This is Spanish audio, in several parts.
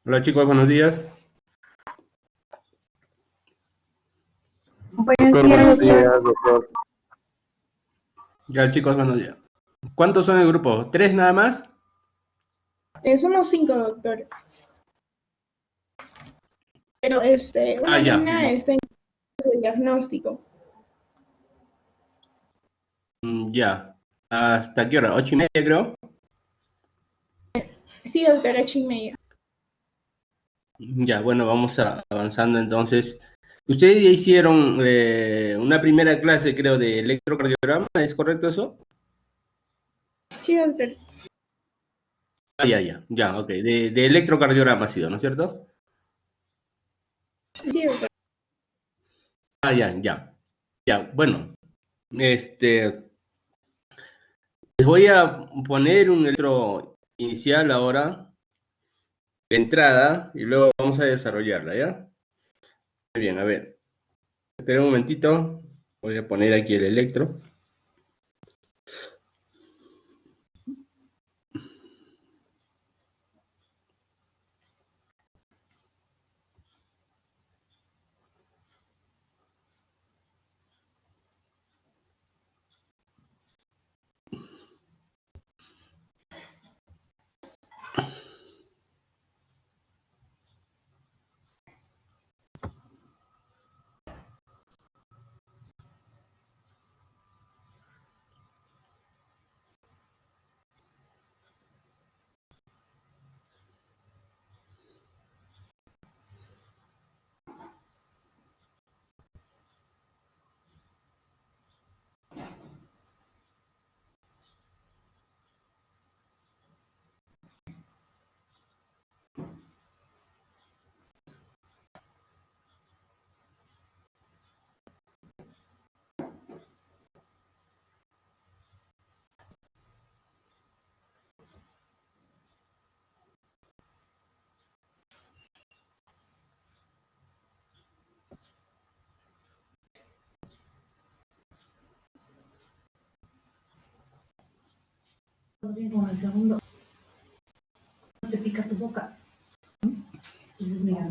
Hola chicos, buenos días. Buenos Doctor, días, buenos doctor. días, doctor. Ya chicos, buenos días. ¿Cuántos son el grupo? ¿Tres nada más? Somos cinco, doctor. Pero una Ah, ya. alumna está en clase de diagnóstico. Ya. ¿Hasta qué hora? 8:30 creo. Sí, doctor, 8:30. Ya, bueno, vamos avanzando entonces. Ustedes ya hicieron una primera clase, creo, de electrocardiograma, ¿es correcto eso? Sí, doctor. Ah, ya, ok. De electrocardiograma ha sido, ¿no es cierto? Sí, doctor. Ah, ya. Bueno, este, les voy a poner un electro inicial ahora, de entrada, y luego vamos a desarrollarla, ¿ya? Muy bien, a ver. Espera un momentito. Voy a poner aquí el electro. Con el segundo, no te pica tu boca. Entonces, mira,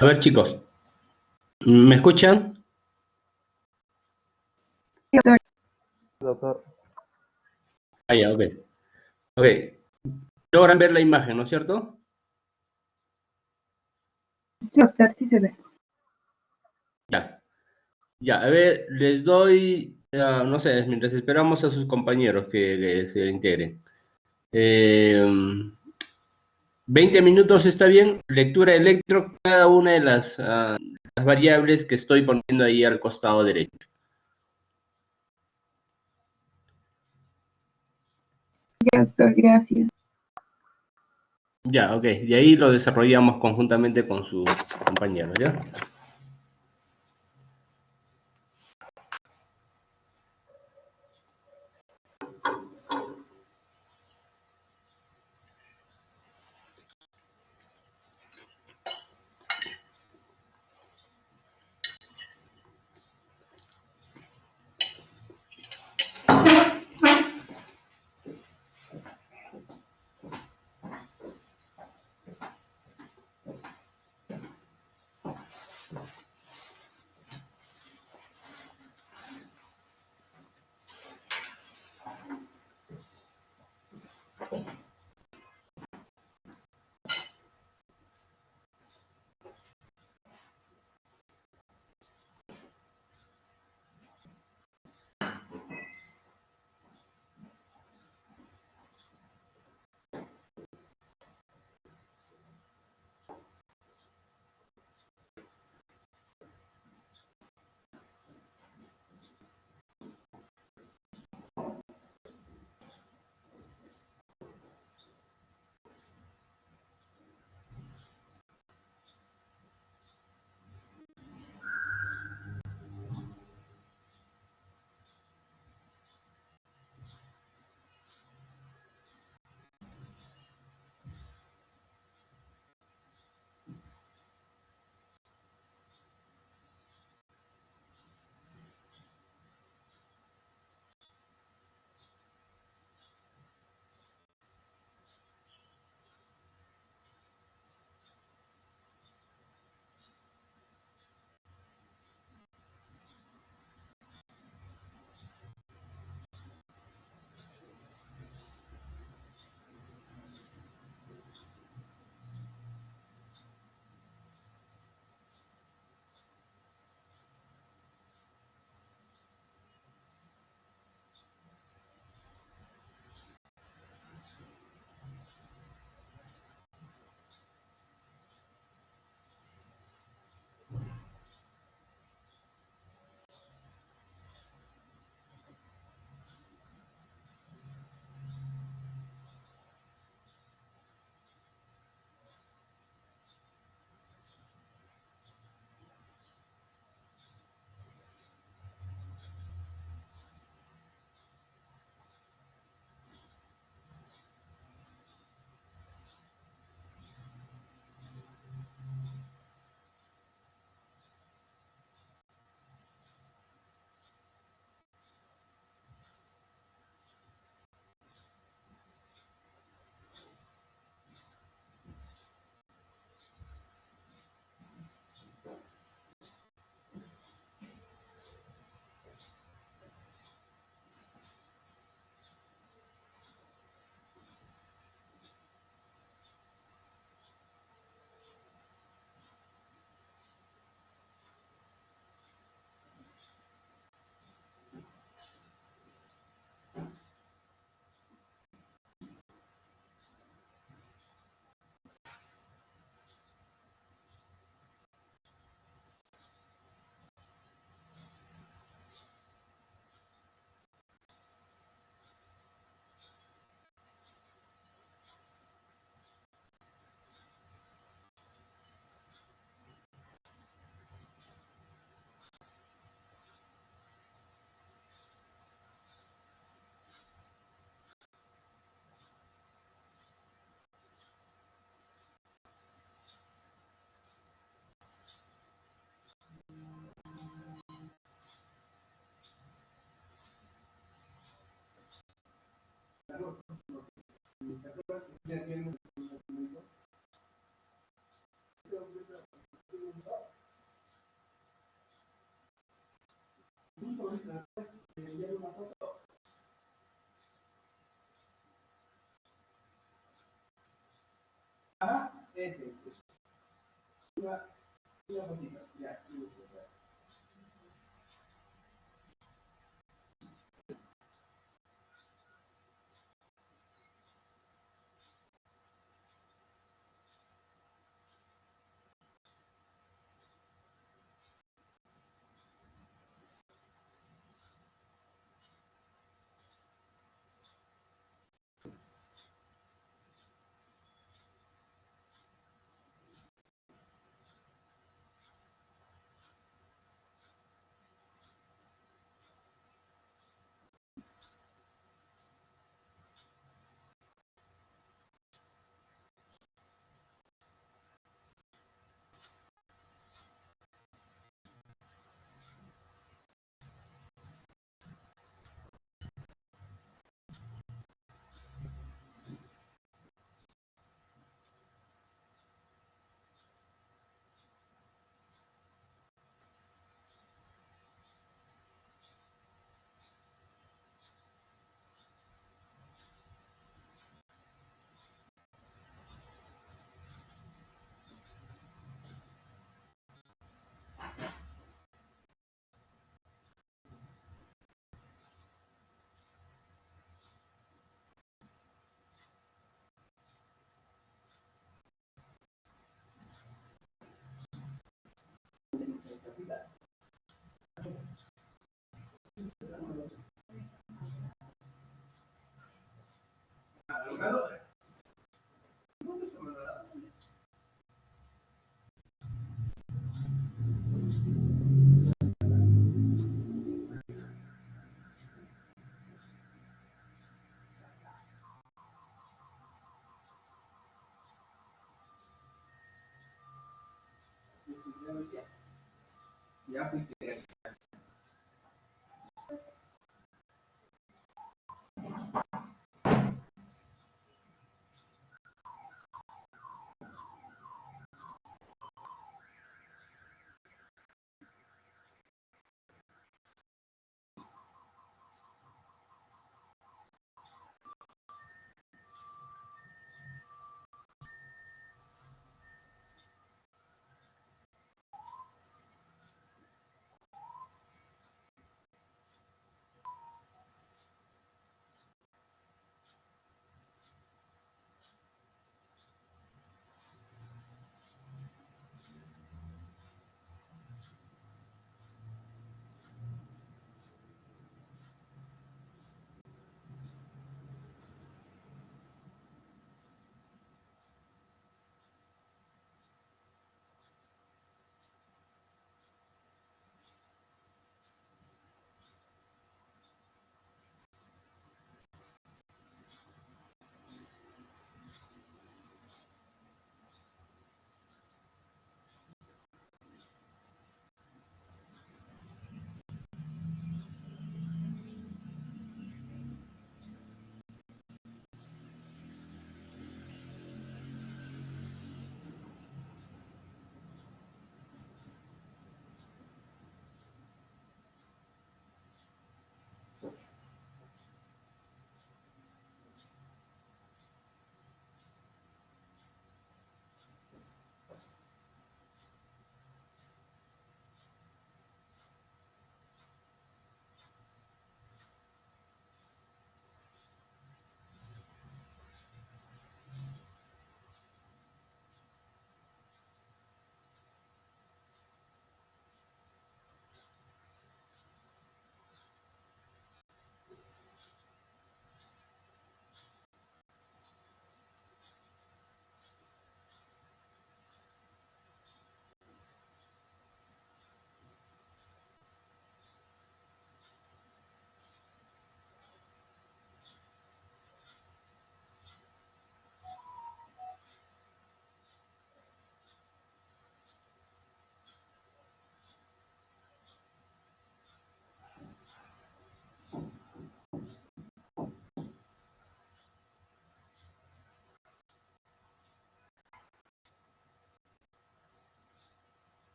A ver, chicos, ¿me escuchan? Sí, doctor. Doctor. Ah, ya, ok. Ok. Logran ver la imagen, ¿no es cierto? Sí, doctor, sí se ve. Ya. Ya, a ver, les doy, no sé, mientras esperamos a sus compañeros que se integren. Eh, 20 minutos está bien. Lectura electro, cada una de las variables que estoy poniendo ahí al costado derecho. Ya, doctor, gracias. Ya, ok. De ahí lo desarrollamos conjuntamente con sus compañeros, ¿ya?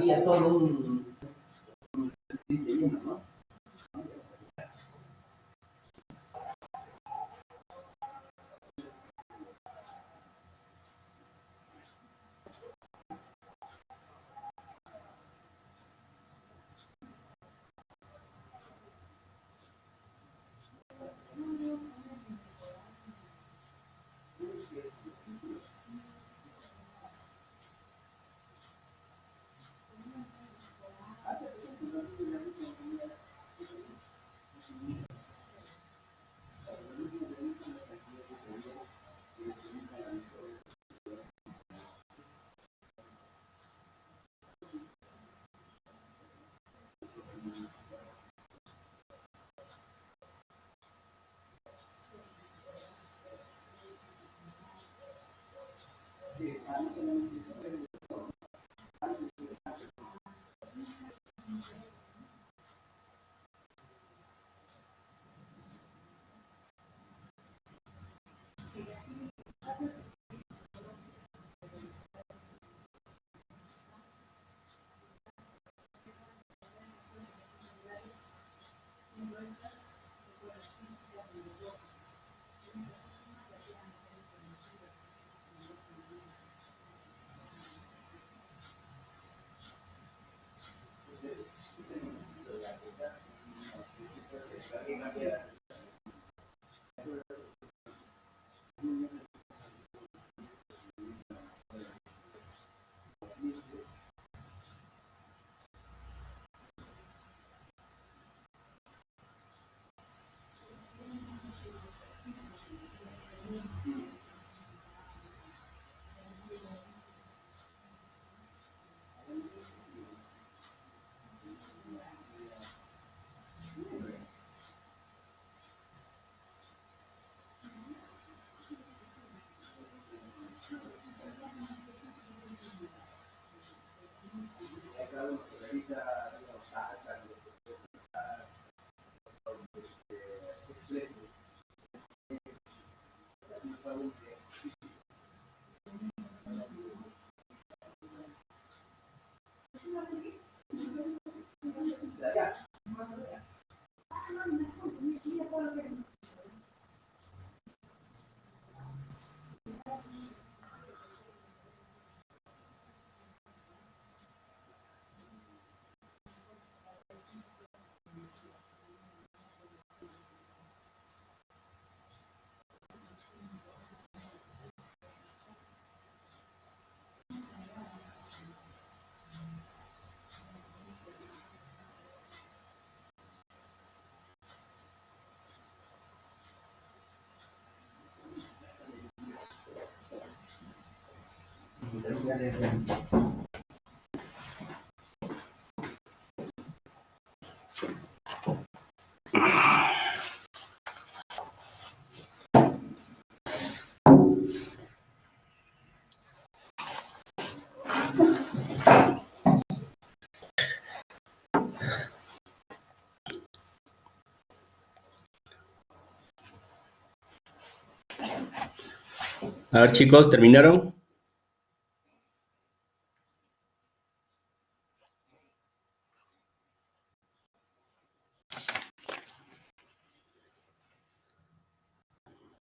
había todo un... ¿no? A ver, chicos, ¿terminaron?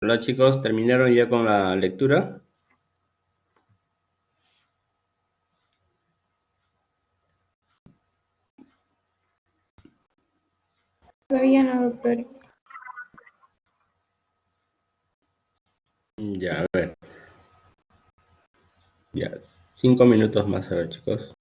Hola, chicos, ¿terminaron ya con la lectura? Todavía no, doctor. Ya, a ver. Ya, 5 minutos más, a ver, chicos.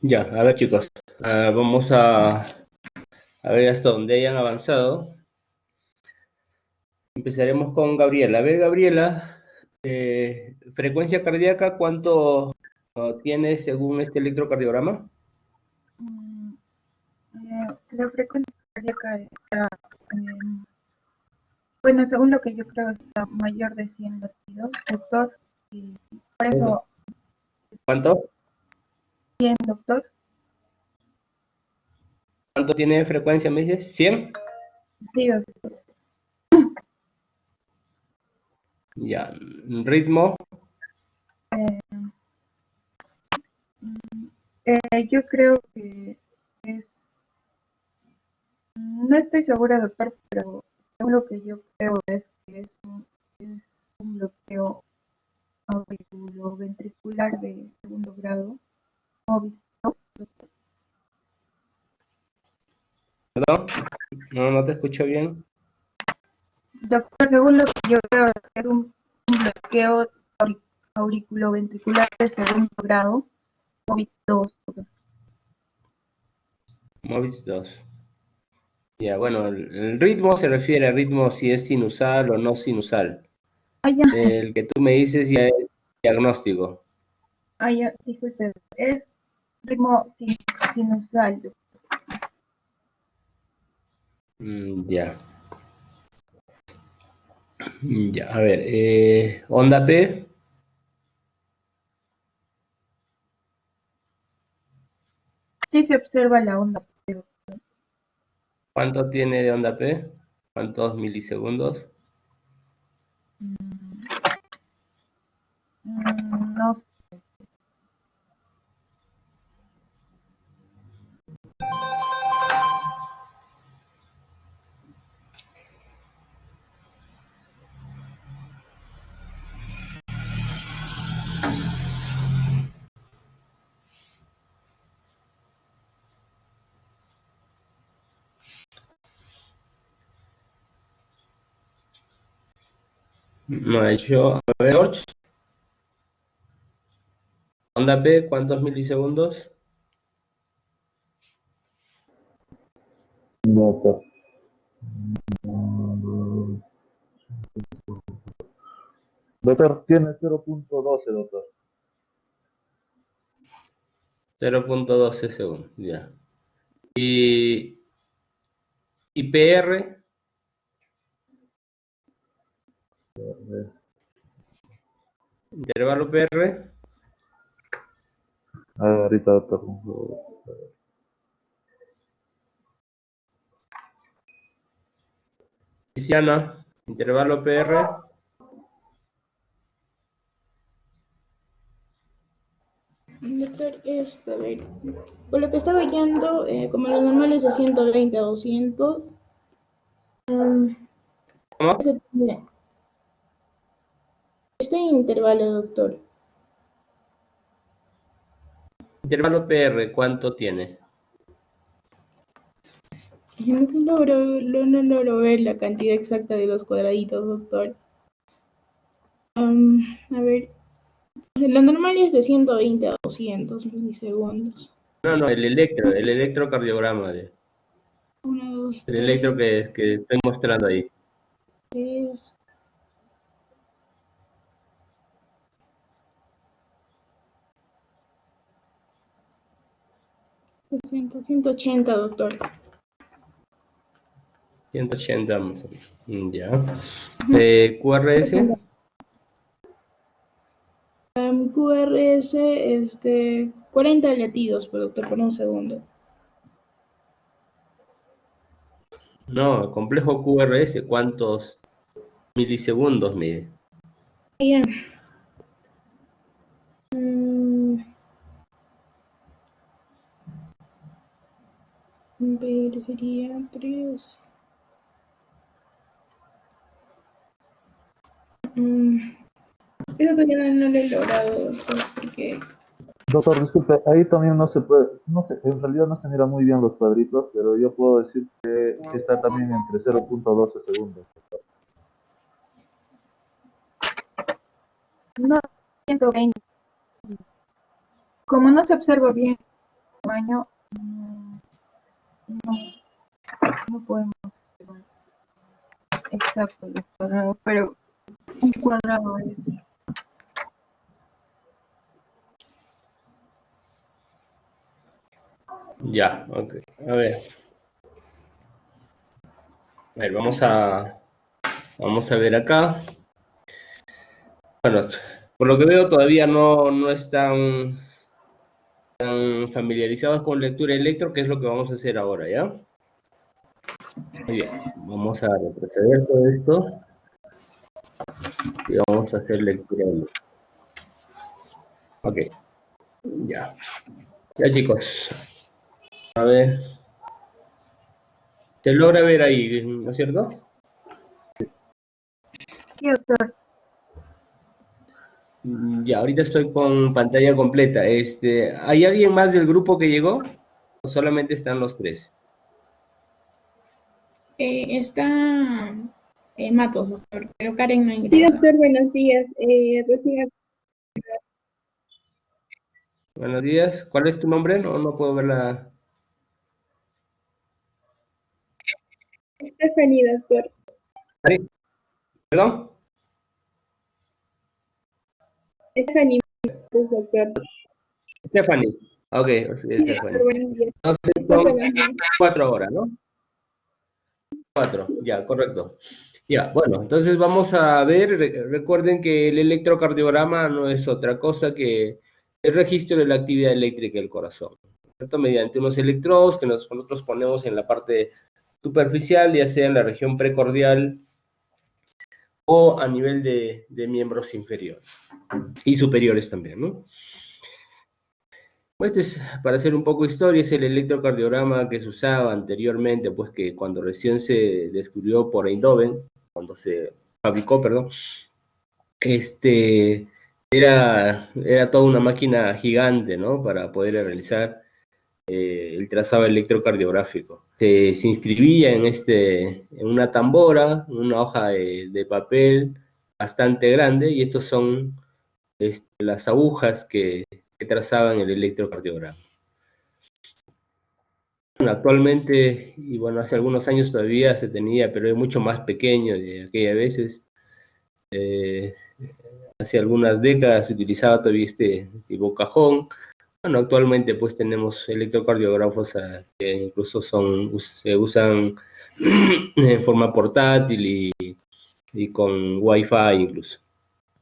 Ya, a ver chicos, vamos a ver hasta dónde hayan avanzado. Empezaremos con Gabriela. A ver, Gabriela, frecuencia cardíaca, ¿cuánto tiene según este electrocardiograma? Mm, la frecuencia cardíaca está, bueno, según lo que yo creo, está mayor de 100 latidos, doctor. Y por eso, ¿Cuánto? 100, doctor. ¿Cuánto tiene de frecuencia, me dices? ¿100? Sí, doctor. Ya, ritmo, Eh, mm, yo creo que es, no estoy segura, doctor, pero según lo que yo creo es que es un bloqueo auriculoventricular de segundo grado. Móvil. ¿perdón? No, no te escucho bien. Doctor, según lo que yo creo, es un bloqueo auriculoventricular de segundo grado, COVID 2. Movis 2. Ya, bueno, el ritmo se refiere al ritmo si es sinusal o no sinusal. Ah, ya, El que tú me dices ya es diagnóstico. dijo usted, es ritmo sinusal. Ya, ya, a ver, onda P, Sí se observa la onda, pero ¿cuánto tiene de onda P? ¿Cuántos milisegundos? mm, no. No ha hecho, a ver, George, onda P, ¿cuántos milisegundos? Doctor. Doctor, tiene 0.12, doctor. 0.12 segundos, ya. Y, y PR, intervalo PR, Ahorita, doctor. Tiziana, intervalo PR, Doctor, a ver, por lo que estaba viendo, como lo normal es de 120 a 200, ¿cómo? este intervalo, doctor. Intervalo PR, ¿cuánto tiene? No logro ver la cantidad exacta de los cuadraditos, doctor. A ver, lo normal es de 120 a 200 milisegundos. No, no, el electrocardiograma, Uno, dos, el electro tres, que estoy mostrando ahí. tres. 60, 180, doctor. 180 más o menos. Ya. QRS, QRS, 40 latidos, por doctor, por un segundo. no, complejo QRS, ¿cuántos milisegundos mide? Bien. Mm, a ver, sería 3. Eso todavía no lo he logrado, doctor, porque Doctor, disculpe, ahí también no se puede, no sé, en realidad no se mira muy bien los cuadritos, pero yo puedo decir que está también entre 0.12 segundos. no 120. Como no se observa bien tamaño no, no podemos estimar exacto los cuadrados, pero un cuadrado es Ya, ok. A ver, vamos a ver acá. Bueno, por lo que veo todavía no están familiarizados con lectura electro, que es lo que vamos a hacer ahora, ¿ya? Muy bien, vamos a retroceder todo esto y vamos a hacer lectura electro. Ok, ya. Ya chicos, a ver, se logra ver ahí, ¿no es cierto? ¿qué doctor? Ya, ahorita estoy con pantalla completa. ¿Hay alguien más del grupo que llegó? ¿O solamente están los tres? Está Matos, doctor, pero Karen no Sí, ingresa. doctor, buenos días. Recién Buenos días. ¿Cuál es tu nombre? No puedo ver la... Stephanie, doctor. Ari, ¿perdón? Stephanie, doctor. Stephanie. Ok, sí, Sí, Stephanie. doctor, buenos días. Entonces Doctor, son buenos días. 4 horas, ¿no? 4, ya, correcto. Ya, bueno, entonces vamos a ver, recuerden que el electrocardiograma no es otra cosa que el registro de la actividad eléctrica del corazón, ¿cierto? Mediante unos electrodos que nosotros ponemos en la parte superficial, ya sea en la región precordial o a nivel de miembros inferiores y superiores también, ¿no? Pues para hacer un poco de historia, es el electrocardiograma que se usaba anteriormente, pues que cuando recién se descubrió por Eindhoven, cuando se fabricó, perdón, era toda una máquina gigante, ¿no? Para poder realizar el trazado electrocardiográfico. Se inscribía en una tambora, en una hoja de papel bastante grande, y estos son las agujas que trazaban el electrocardiograma. Bueno, actualmente, y bueno, hace algunos años todavía se tenía, pero es mucho más pequeño de aquellas veces. Eh, Hace algunas décadas se utilizaba todavía este tipo cajón. Bueno, actualmente pues tenemos electrocardiógrafos que incluso se usan en forma portátil y con Wi-Fi incluso,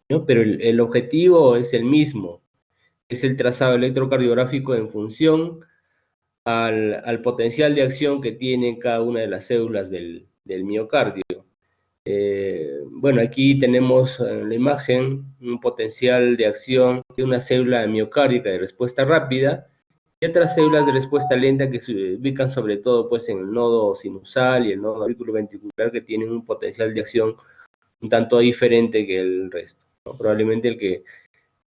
¿no? Pero el objetivo es el mismo, es el trazado electrocardiográfico en función al potencial de acción que tiene cada una de las células del miocardio. Bueno, aquí tenemos en la imagen un potencial de acción de una célula miocárdica de respuesta rápida y otras células de respuesta lenta que se ubican sobre todo pues, en el nodo sinusal y el nodo auriculoventricular, que tienen un potencial de acción un tanto diferente que el resto, ¿no? Probablemente el que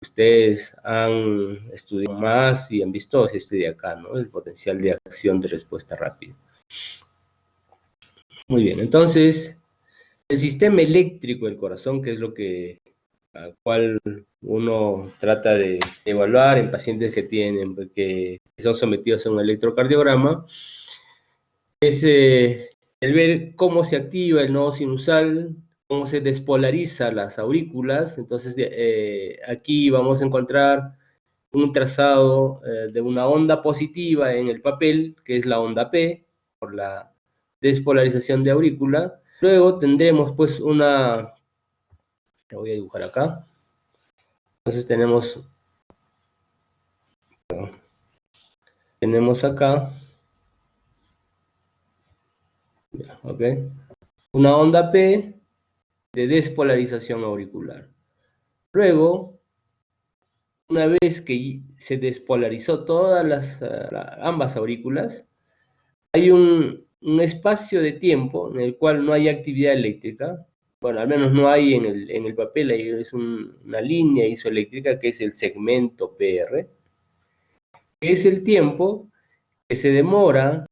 ustedes han estudiado más y han visto es este de acá, ¿no? El potencial de acción de respuesta rápida. Muy bien, entonces, el sistema eléctrico del corazón, que es al cual uno trata de evaluar en pacientes que son sometidos a un electrocardiograma, es el ver cómo se activa el nodo sinusal, cómo se despolariza las aurículas. Entonces, aquí vamos a encontrar un trazado de una onda positiva en el papel, que es la onda P, por la despolarización de aurícula. Luego tendremos pues la voy a dibujar acá. Entonces tenemos acá, ¿ok? Una onda P de despolarización auricular. Luego, una vez que se despolarizó todas ambas aurículas, hay un espacio de tiempo en el cual no hay actividad eléctrica. Bueno, al menos no hay en el papel, ahí es una línea isoeléctrica que es el segmento PR, que es el tiempo que se demora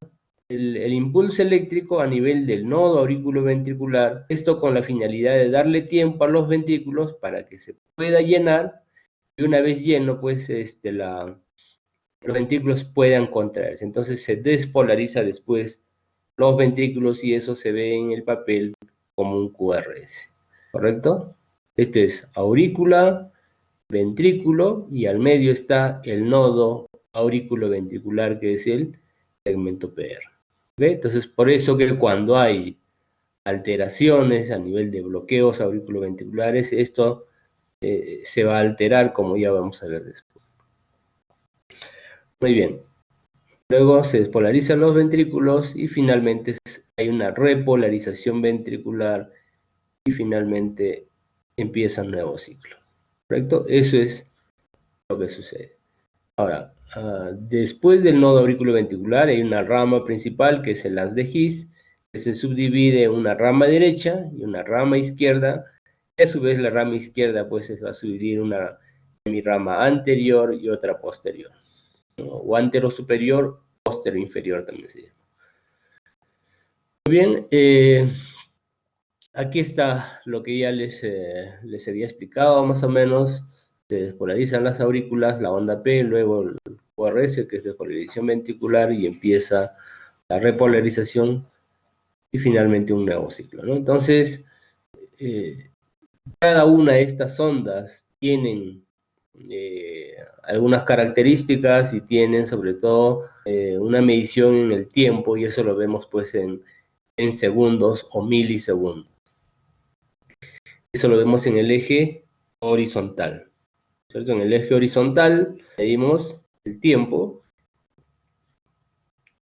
el impulso eléctrico a nivel del nodo auriculoventricular, esto con la finalidad de darle tiempo a los ventrículos para que se pueda llenar, y una vez lleno, pues los ventrículos puedan contraerse. Entonces se despolariza después los ventrículos y eso se ve en el papel como un QRS, ¿correcto? Este es aurícula, ventrículo y al medio está el nodo auriculoventricular que es el segmento PR. ¿Okay? Entonces por eso que cuando hay alteraciones a nivel de bloqueos auriculoventriculares, esto se va a alterar como ya vamos a ver después. Muy bien. Luego se despolarizan los ventrículos y finalmente hay una repolarización ventricular y finalmente empieza un nuevo ciclo. ¿Correcto? Eso es lo que sucede. Ahora, después del nodo auriculoventricular hay una rama principal que es el haz de His, que se subdivide en una rama derecha y una rama izquierda. Y a su vez la rama izquierda pues se va a subdividir en una rama anterior y otra posterior, ¿no? O antero superior, póstero inferior también se llama. Muy bien, aquí está lo que ya les había explicado más o menos. Se despolarizan las aurículas, la onda P, luego el QRS, que es despolarización ventricular, y empieza la repolarización y finalmente un nuevo ciclo, ¿no? Entonces, cada una de estas ondas tienen algunas características y tienen sobre todo una medición en el tiempo, y eso lo vemos pues en segundos o milisegundos. Eso lo vemos en el eje horizontal, ¿cierto? En el eje horizontal medimos el tiempo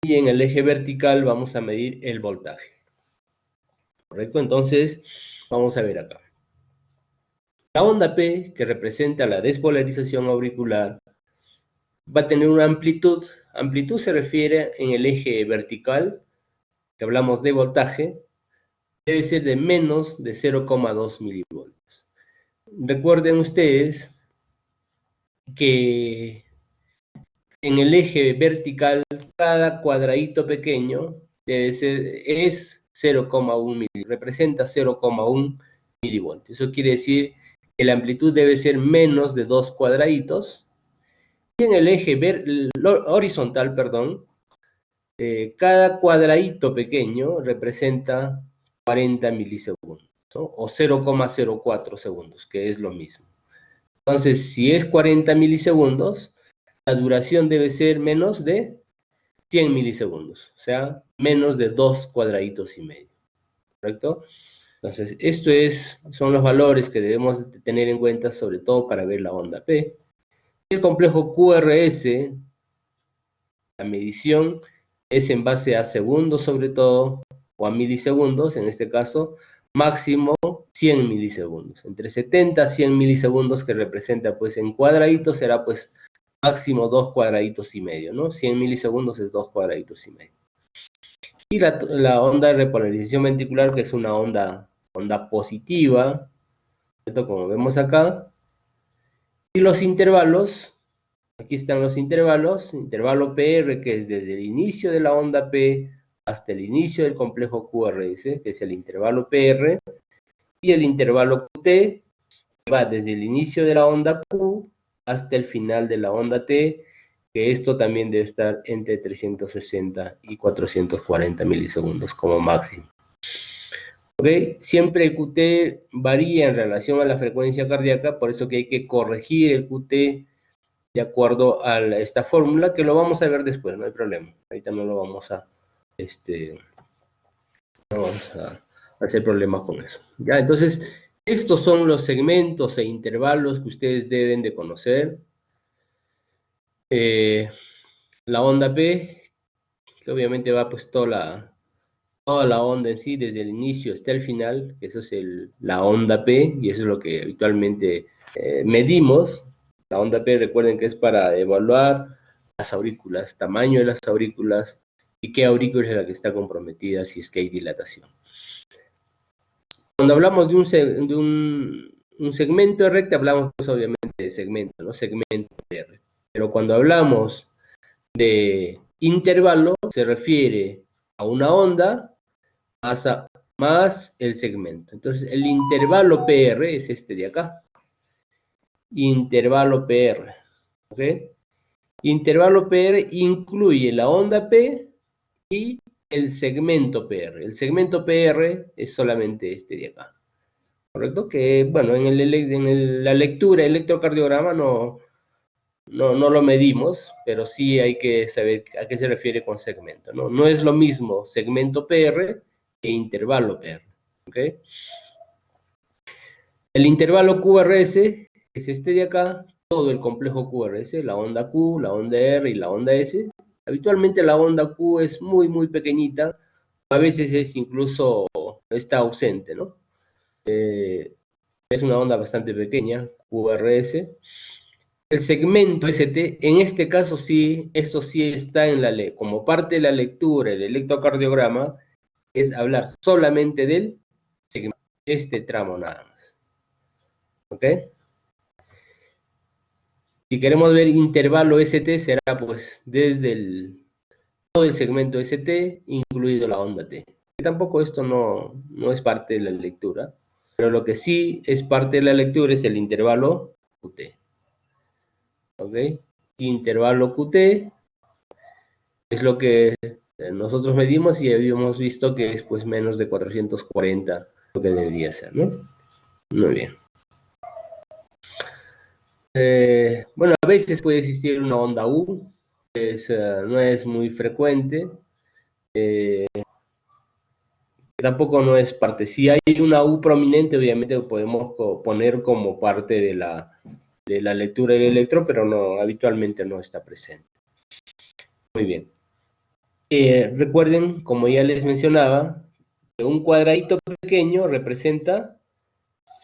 y en el eje vertical vamos a medir el voltaje, ¿correcto? Entonces, vamos a ver acá. La onda P, que representa la despolarización auricular, va a tener una amplitud. Amplitud se refiere en el eje vertical, que hablamos de voltaje, debe ser de menos de 0,2 milivoltios. Recuerden ustedes que en el eje vertical cada cuadradito pequeño es 0,1 milivoltios, representa 0,1 milivoltios. Eso quiere decir que la amplitud debe ser menos de 2 cuadraditos. Y en el eje horizontal, perdón, cada cuadradito pequeño representa 40 milisegundos, ¿no? O 0,04 segundos, que es lo mismo. Entonces, si es 40 milisegundos, la duración debe ser menos de 100 milisegundos, o sea, menos de 2 cuadraditos y medio, ¿correcto? Entonces, son los valores que debemos tener en cuenta, sobre todo para ver la onda P. El complejo QRS, la medición es en base a segundos sobre todo, o a milisegundos, en este caso, máximo 100 milisegundos. Entre 70 a 100 milisegundos, que representa pues en cuadraditos, será pues máximo 2 cuadraditos y medio, ¿no? 100 milisegundos es 2 cuadraditos y medio. Y la onda de repolarización ventricular, que es una onda positiva, ¿cierto? Como vemos acá. Y los intervalos, aquí están los intervalos, intervalo PR, que es desde el inicio de la onda P hasta el inicio del complejo QRS, que es el intervalo PR, y el intervalo QT, que va desde el inicio de la onda Q hasta el final de la onda T, que esto también debe estar entre 360 y 440 milisegundos como máximo. ¿Okay? Siempre el QT varía en relación a la frecuencia cardíaca, por eso que hay que corregir el QT de acuerdo a esta fórmula, que lo vamos a ver después, no hay problema. Ahorita no lo vamos a, no vamos a hacer problemas con eso. Ya, entonces, estos son los segmentos e intervalos que ustedes deben de conocer. La onda P, que obviamente va pues toda la onda en sí, desde el inicio hasta el final, que eso es la onda P, y eso es lo que habitualmente medimos. La onda P, recuerden que es para evaluar las aurículas, tamaño de las aurículas, y qué aurícula es la que está comprometida si es que hay dilatación. Cuando hablamos de un segmento de recta, hablamos pues obviamente de segmento, ¿no? Segmento de R. Pero cuando hablamos de intervalo, se refiere a una onda más el segmento. Entonces, el intervalo PR es este de acá. Intervalo PR, ¿ok? Intervalo PR incluye la onda P y el segmento PR. El segmento PR es solamente este de acá, ¿correcto? Que, bueno, la lectura, electrocardiograma no lo medimos, pero sí hay que saber a qué se refiere con segmento, ¿no? No es lo mismo segmento PR que intervalo PR, ¿ok? El intervalo QRS es este de acá, todo el complejo QRS, la onda Q, la onda R y la onda S. Habitualmente la onda Q es muy, muy pequeñita, a veces está ausente, ¿no? Es una onda bastante pequeña, QRS. El segmento ST, en este caso sí, esto sí está como parte de la lectura del electrocardiograma, es hablar solamente del segmento, este tramo nada más. ¿Ok? Si queremos ver intervalo ST, será pues desde todo el segmento ST, incluido la onda T. Que tampoco esto no es parte de la lectura, pero lo que sí es parte de la lectura es el intervalo QT. ¿Ok? Intervalo QT es lo que nosotros medimos y habíamos visto que es pues menos de 440 lo que debería ser, ¿no? Muy bien. Bueno, a veces puede existir una onda U, no es muy frecuente, tampoco no es parte. Si hay una U prominente, obviamente lo podemos poner como parte de la lectura del electro, pero habitualmente no está presente. Muy bien. Recuerden, como ya les mencionaba, que un cuadradito pequeño representa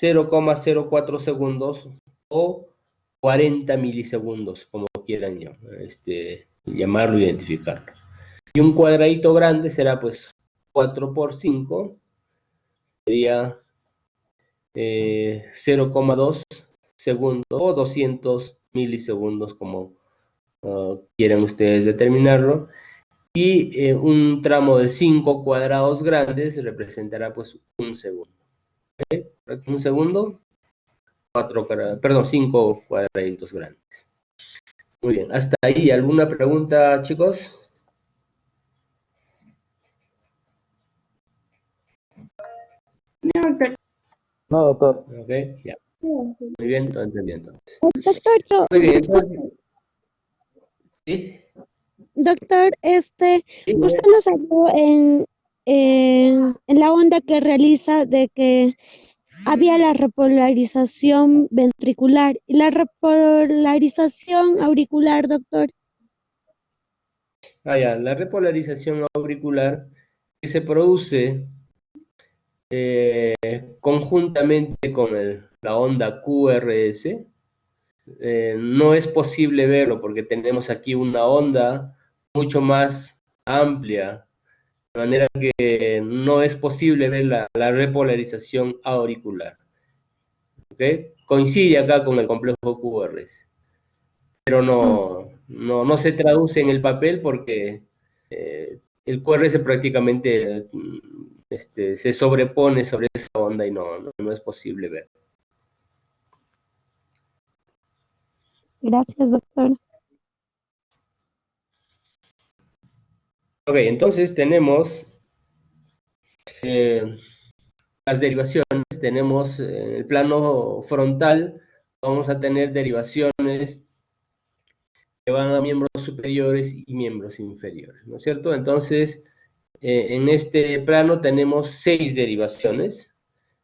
0,04 segundos o 40 milisegundos, como quieran llamarlo, identificarlo. Y un cuadradito grande será pues 4 por 5, sería 0,2 segundos o 200 milisegundos, como quieran ustedes determinarlo. Y un tramo de 5 cuadrados grandes representará pues un segundo. ¿Okay? Un segundo, 5 cuadraditos grandes. Muy bien, hasta ahí, ¿alguna pregunta, chicos? No, doctor. No, doctor. Ok, ya. Muy bien, todo entendido entonces. Doctor, Muy bien, entonces, ¿sí? doctor, Sí, usted nos habló en la onda que realiza de que había la repolarización ventricular y la repolarización auricular, doctor. ya, la repolarización auricular que se produce conjuntamente con la onda QRS, no es posible verlo porque tenemos aquí una onda mucho más amplia, de manera que no es posible ver la repolarización auricular. ¿Okay? Coincide acá con el complejo QRS, pero no se traduce en el papel porque el QRS prácticamente se sobrepone sobre esa onda y no es posible ver. Gracias, doctor. Ok, entonces tenemos las derivaciones. Tenemos en el plano frontal, vamos a tener derivaciones que van a miembros superiores y miembros inferiores, ¿no es cierto? Entonces, en este plano tenemos 6 derivaciones.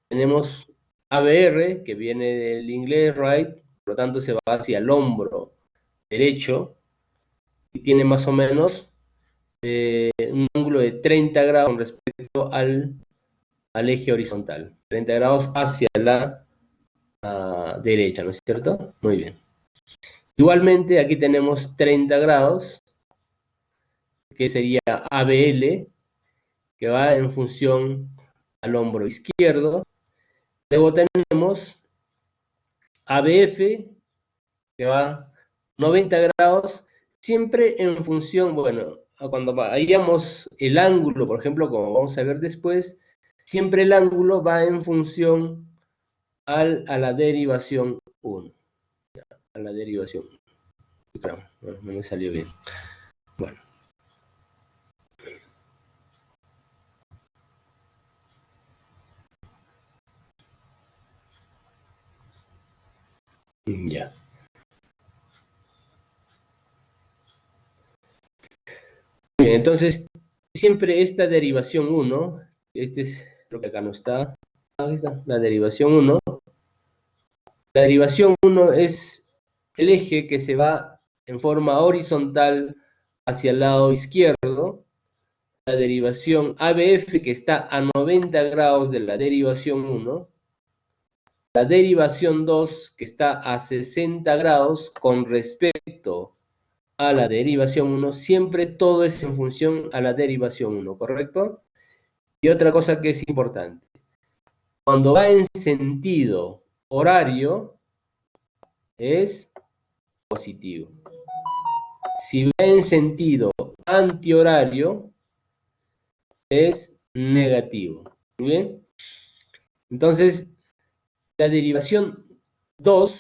Tenemos ABR, que viene del inglés right, por lo tanto se va hacia el hombro derecho y tiene más o menos un ángulo de 30 grados con respecto al eje horizontal, 30 grados hacia la derecha, ¿no es cierto? Muy bien. Igualmente aquí tenemos 30 grados, que sería ABL, que va en función al hombro izquierdo. Luego tenemos ABF, que va 90 grados, siempre en función, bueno, cuando hallamos el ángulo, por ejemplo, como vamos a ver después, siempre el ángulo va en función a la derivación 1. A la derivación 1. Claro, no me salió bien. Bueno. Ya. Bien, entonces, siempre esta derivación 1, este es lo que acá no está, aquí está, la derivación 1. La derivación 1 es el eje que se va en forma horizontal hacia el lado izquierdo. La derivación ABF que está a 90 grados de la derivación 1. La derivación 2 que está a 60 grados con respecto a la derivación 1. Siempre todo es en función a la derivación 1, ¿correcto? Y otra cosa que es importante. Cuando va en sentido horario, es positivo. Si va en sentido antihorario, es negativo. ¿Muy bien? Entonces, la derivación 2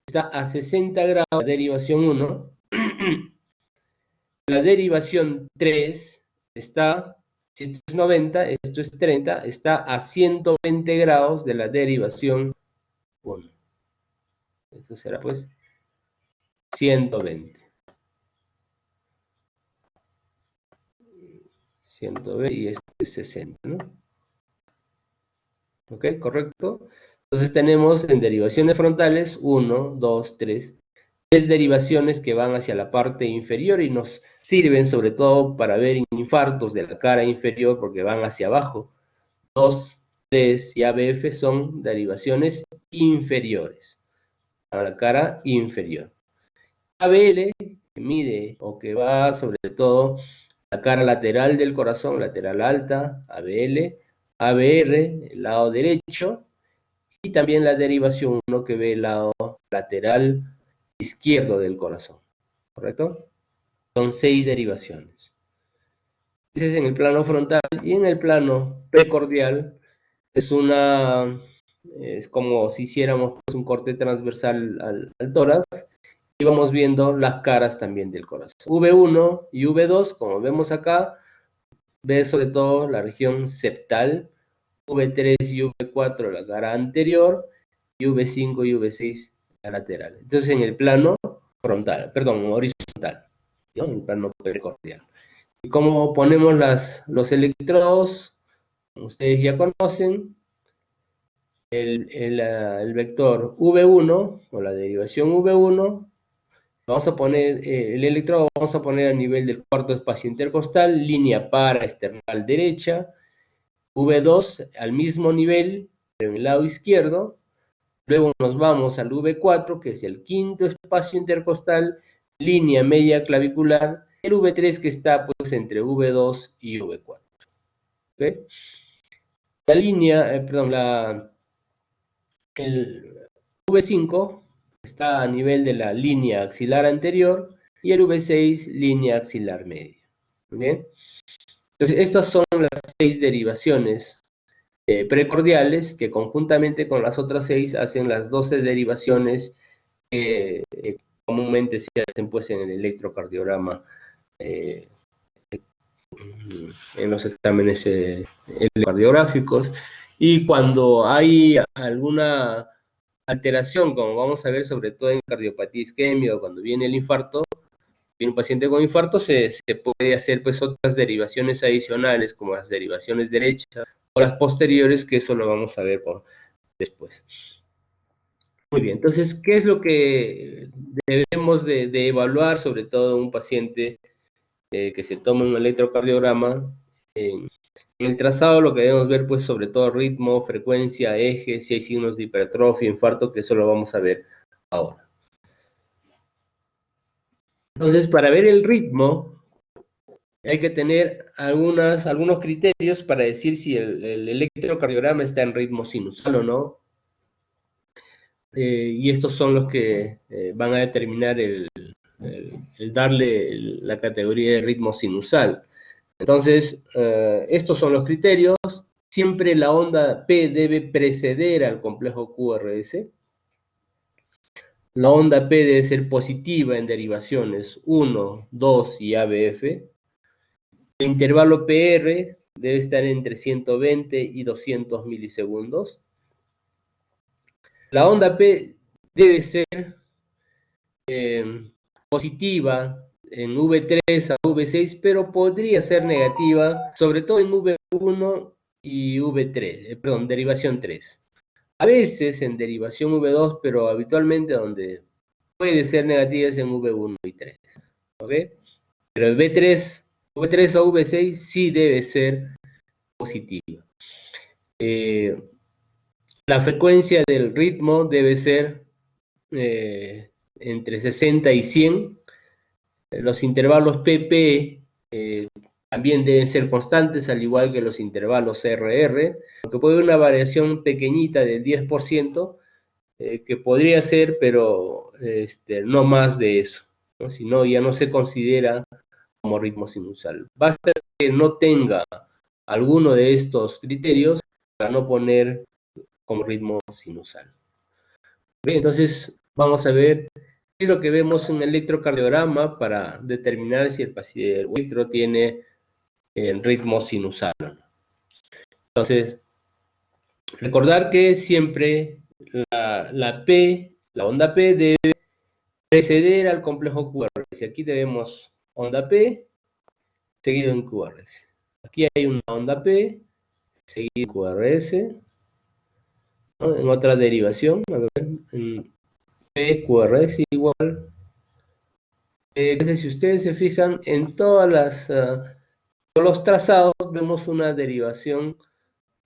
está a 60 grados de la derivación 1. La derivación 3 está, si esto es 90, esto es 30, está a 120 grados de la derivación 1. Esto será pues 120. 120 y esto es 60, ¿no? ¿Ok? ¿Correcto? Entonces tenemos en derivaciones frontales 1, 2, 3 derivaciones que van hacia la parte inferior y nos sirven sobre todo para ver infartos de la cara inferior porque van hacia abajo. 2, 3 y ABF son derivaciones inferiores a la cara inferior. ABL, que mide o que va sobre todo la cara lateral del corazón, lateral alta, ABL, ABR, el lado derecho, y también la derivación 1 que ve el lado lateral izquierdo del corazón, ¿correcto? Son 6 derivaciones. Ese es en el plano frontal, y en el plano precordial es como si hiciéramos pues, un corte transversal al tórax, y vamos viendo las caras también del corazón. V1 y V2, como vemos acá, ve sobre todo la región septal, V3 y V4 la cara anterior, y V5 y V6 la lateral. Entonces en el plano frontal, perdón, horizontal, ¿no? En el plano precordial. ¿Y cómo ponemos los electrodos? Como ustedes ya conocen, el vector V1 o la derivación V1, vamos a poner el electrodo, vamos a poner a nivel del cuarto espacio intercostal, línea paraesternal derecha, V2 al mismo nivel, pero en el lado izquierdo. Luego nos vamos al V4, que es el quinto espacio intercostal, línea media clavicular, el V3 que está pues entre V2 y V4. ¿Okay? La línea, el V5 está a nivel de la línea axilar anterior y el V6 línea axilar media. ¿Bien? Entonces, estas son las 6 derivaciones precordiales que conjuntamente con las otras 6 hacen las 12 derivaciones que comúnmente se hacen pues en el electrocardiograma en los exámenes electrocardiográficos, y cuando hay alguna alteración, como vamos a ver sobre todo en cardiopatía isquémica, cuando viene el infarto, viene un paciente con infarto, se puede hacer pues otras derivaciones adicionales como las derivaciones derechas o las posteriores, que eso lo vamos a ver después. Muy bien, entonces, ¿qué es lo que debemos de evaluar, sobre todo un paciente que se toma un electrocardiograma? En el trazado lo que debemos ver, pues, sobre todo ritmo, frecuencia, eje, si hay signos de hipertrofia, infarto, que eso lo vamos a ver ahora. Entonces, para ver el ritmo, hay que tener algunos criterios para decir si el electrocardiograma está en ritmo sinusal o no. Y estos son los que van a determinar el darle la categoría de ritmo sinusal. Entonces, estos son los criterios. Siempre la onda P debe preceder al complejo QRS. La onda P debe ser positiva en derivaciones 1, 2 y ABF. El intervalo PR debe estar entre 120 y 200 milisegundos. La onda P debe ser positiva en V3 a V6, pero podría ser negativa, sobre todo en V1 y V3, perdón, derivación 3. A veces en derivación V2, pero habitualmente donde puede ser negativa es en V1 y 3. ¿Ok? Pero el V3 a V6 sí debe ser positiva. La frecuencia del ritmo debe ser entre 60 y 100. Los intervalos PP también deben ser constantes, al igual que los intervalos RR, aunque puede haber una variación pequeñita del 10%, que podría ser, pero no más de eso, ¿no? Si no, ya no se considera como ritmo sinusal. Basta que no tenga alguno de estos criterios para no poner como ritmo sinusal. Bien, entonces vamos a ver qué es lo que vemos en el electrocardiograma para determinar si el paciente tiene el ritmo sinusal. Entonces, recordar que siempre la onda P debe preceder al complejo QRS. Aquí tenemos onda P seguido en QRS. Aquí hay una onda P seguido en QRS, ¿no? En otra derivación, a ver, en P, QRS igual. Si ustedes se fijan, en todos los trazados vemos una derivación,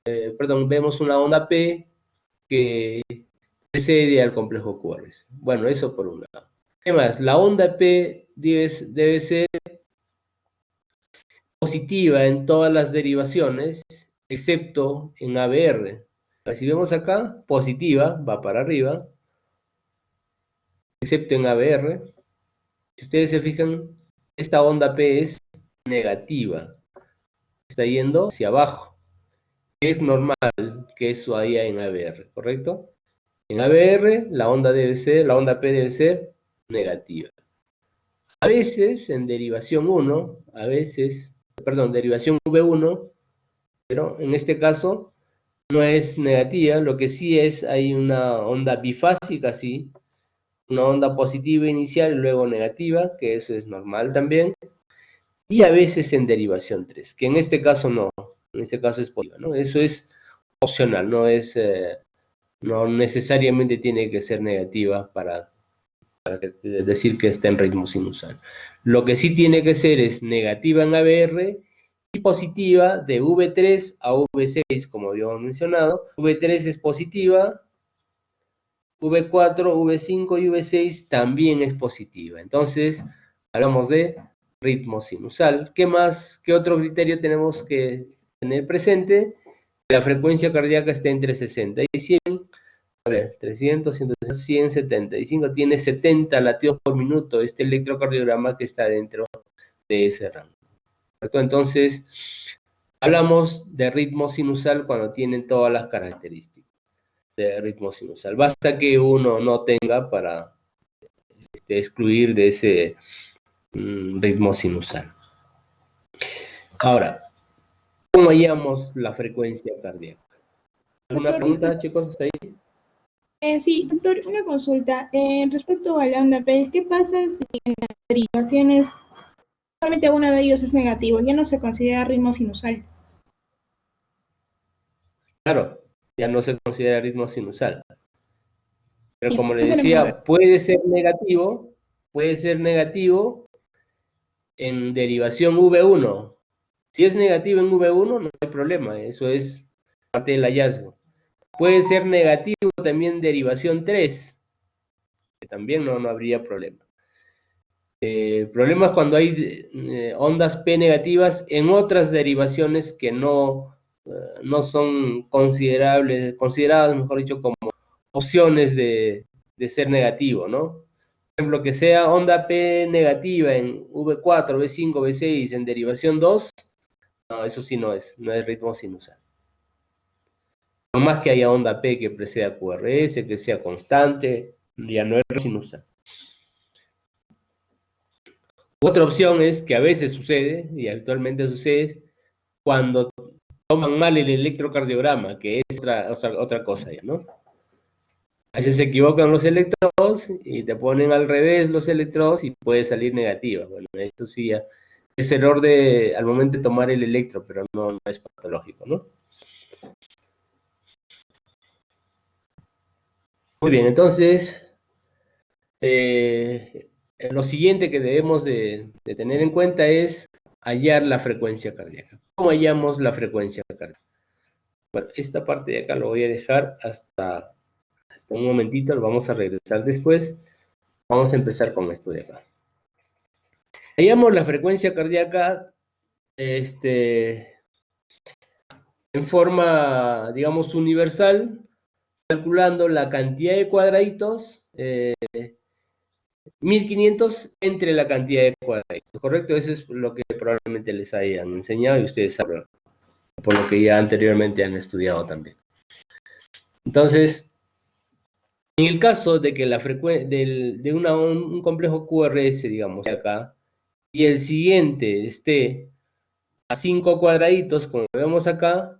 vemos una onda P que precede al complejo QRS. Bueno, eso por un lado. ¿Qué más? La onda P debe ser positiva en todas las derivaciones, excepto en ABR. Si vemos acá, positiva, va para arriba, excepto en ABR. Si ustedes se fijan, esta onda P es negativa, está yendo hacia abajo. Es normal que eso haya en ABR, ¿correcto? En ABR la onda P debe ser negativa. A veces en derivación 1, derivación V1, pero en este caso no es negativa, lo que sí es, hay una onda bifásica, sí, una onda positiva inicial y luego negativa, que eso es normal también, y a veces en derivación 3, que en este caso no, en este caso es positiva, ¿no? Eso es opcional, no necesariamente tiene que ser negativa para decir que está en ritmo sinusal. Lo que sí tiene que ser es negativa en ABR y positiva de V3 a V6, como habíamos mencionado. V3 es positiva, V4, V5 y V6 también es positiva. Entonces, hablamos de ritmo sinusal. ¿Qué más? ¿Qué otro criterio tenemos que tener presente? La frecuencia cardíaca está entre 60 y 100. A ver, 300, 175, tiene 70 latidos por minuto este electrocardiograma que está dentro de ese rango. ¿Correcto? Entonces, hablamos de ritmo sinusal cuando tienen todas las características de ritmo sinusal. Basta que uno no tenga para excluir de ese ritmo sinusal. Ahora, ¿cómo hallamos la frecuencia cardíaca? ¿Alguna pregunta, chicos, hasta ahí? Sí, doctor, una consulta. Respecto a la onda P, ¿qué pasa si en las derivaciones solamente uno de ellos es negativo? Ya no se considera ritmo sinusal. Claro, ya no se considera ritmo sinusal. Pero Sí, como les eso no decía, importa. puede ser negativo en derivación V1. Si es negativo en V1, no hay problema, eso es parte del hallazgo. Puede ser negativo también en derivación 3, que también no habría problema. El problema es cuando hay ondas P negativas en otras derivaciones que no son consideradas, mejor dicho, como opciones de ser negativo, ¿no? Por ejemplo, que sea onda P negativa en V4, V5, V6 en derivación 2, no, eso sí no es ritmo sinusal. No más que haya onda P que preceda QRS, que sea constante, ya no es sinusa. Otra opción es que a veces sucede, y actualmente sucede, cuando toman mal el electrocardiograma, que es otra cosa ya, ¿no? A veces se equivocan los electrodos y te ponen al revés los electrodos y puede salir negativa. Bueno, esto sí ya es error al momento de tomar el electro, pero no es patológico, ¿no? Muy bien, entonces, lo siguiente que debemos de tener en cuenta es hallar la frecuencia cardíaca. ¿Cómo hallamos la frecuencia cardíaca? Bueno, esta parte de acá lo voy a dejar hasta un momentito, lo vamos a regresar después. Vamos a empezar con esto de acá. Hallamos la frecuencia cardíaca en forma, digamos, universal, calculando la cantidad de cuadraditos, 1500 entre la cantidad de cuadraditos, ¿correcto? Eso es lo que probablemente les hayan enseñado y ustedes sabrán, por lo que ya anteriormente han estudiado también. Entonces, en el caso de que la frecuencia de un complejo QRS, digamos, acá, y el siguiente esté a 5 cuadraditos, como vemos acá,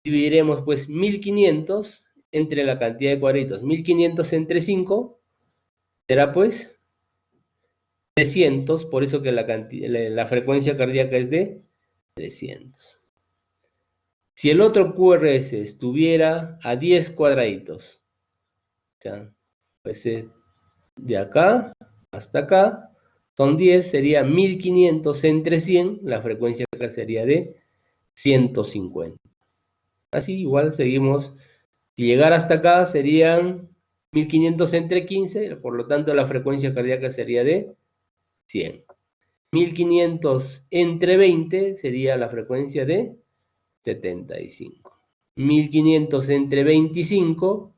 dividiremos pues 1500 entre la cantidad de cuadraditos. 1500 entre 5 será pues 300, por eso que la frecuencia cardíaca es de 300. Si el otro QRS estuviera a 10 cuadraditos, o sea, pues de acá hasta acá, son 10, sería 1500 entre 100, la frecuencia acá sería de 150. Así igual seguimos, si llegara hasta acá serían 1500 entre 15, por lo tanto la frecuencia cardíaca sería de 100. 1500 entre 20 sería la frecuencia de 75. 1500 entre 25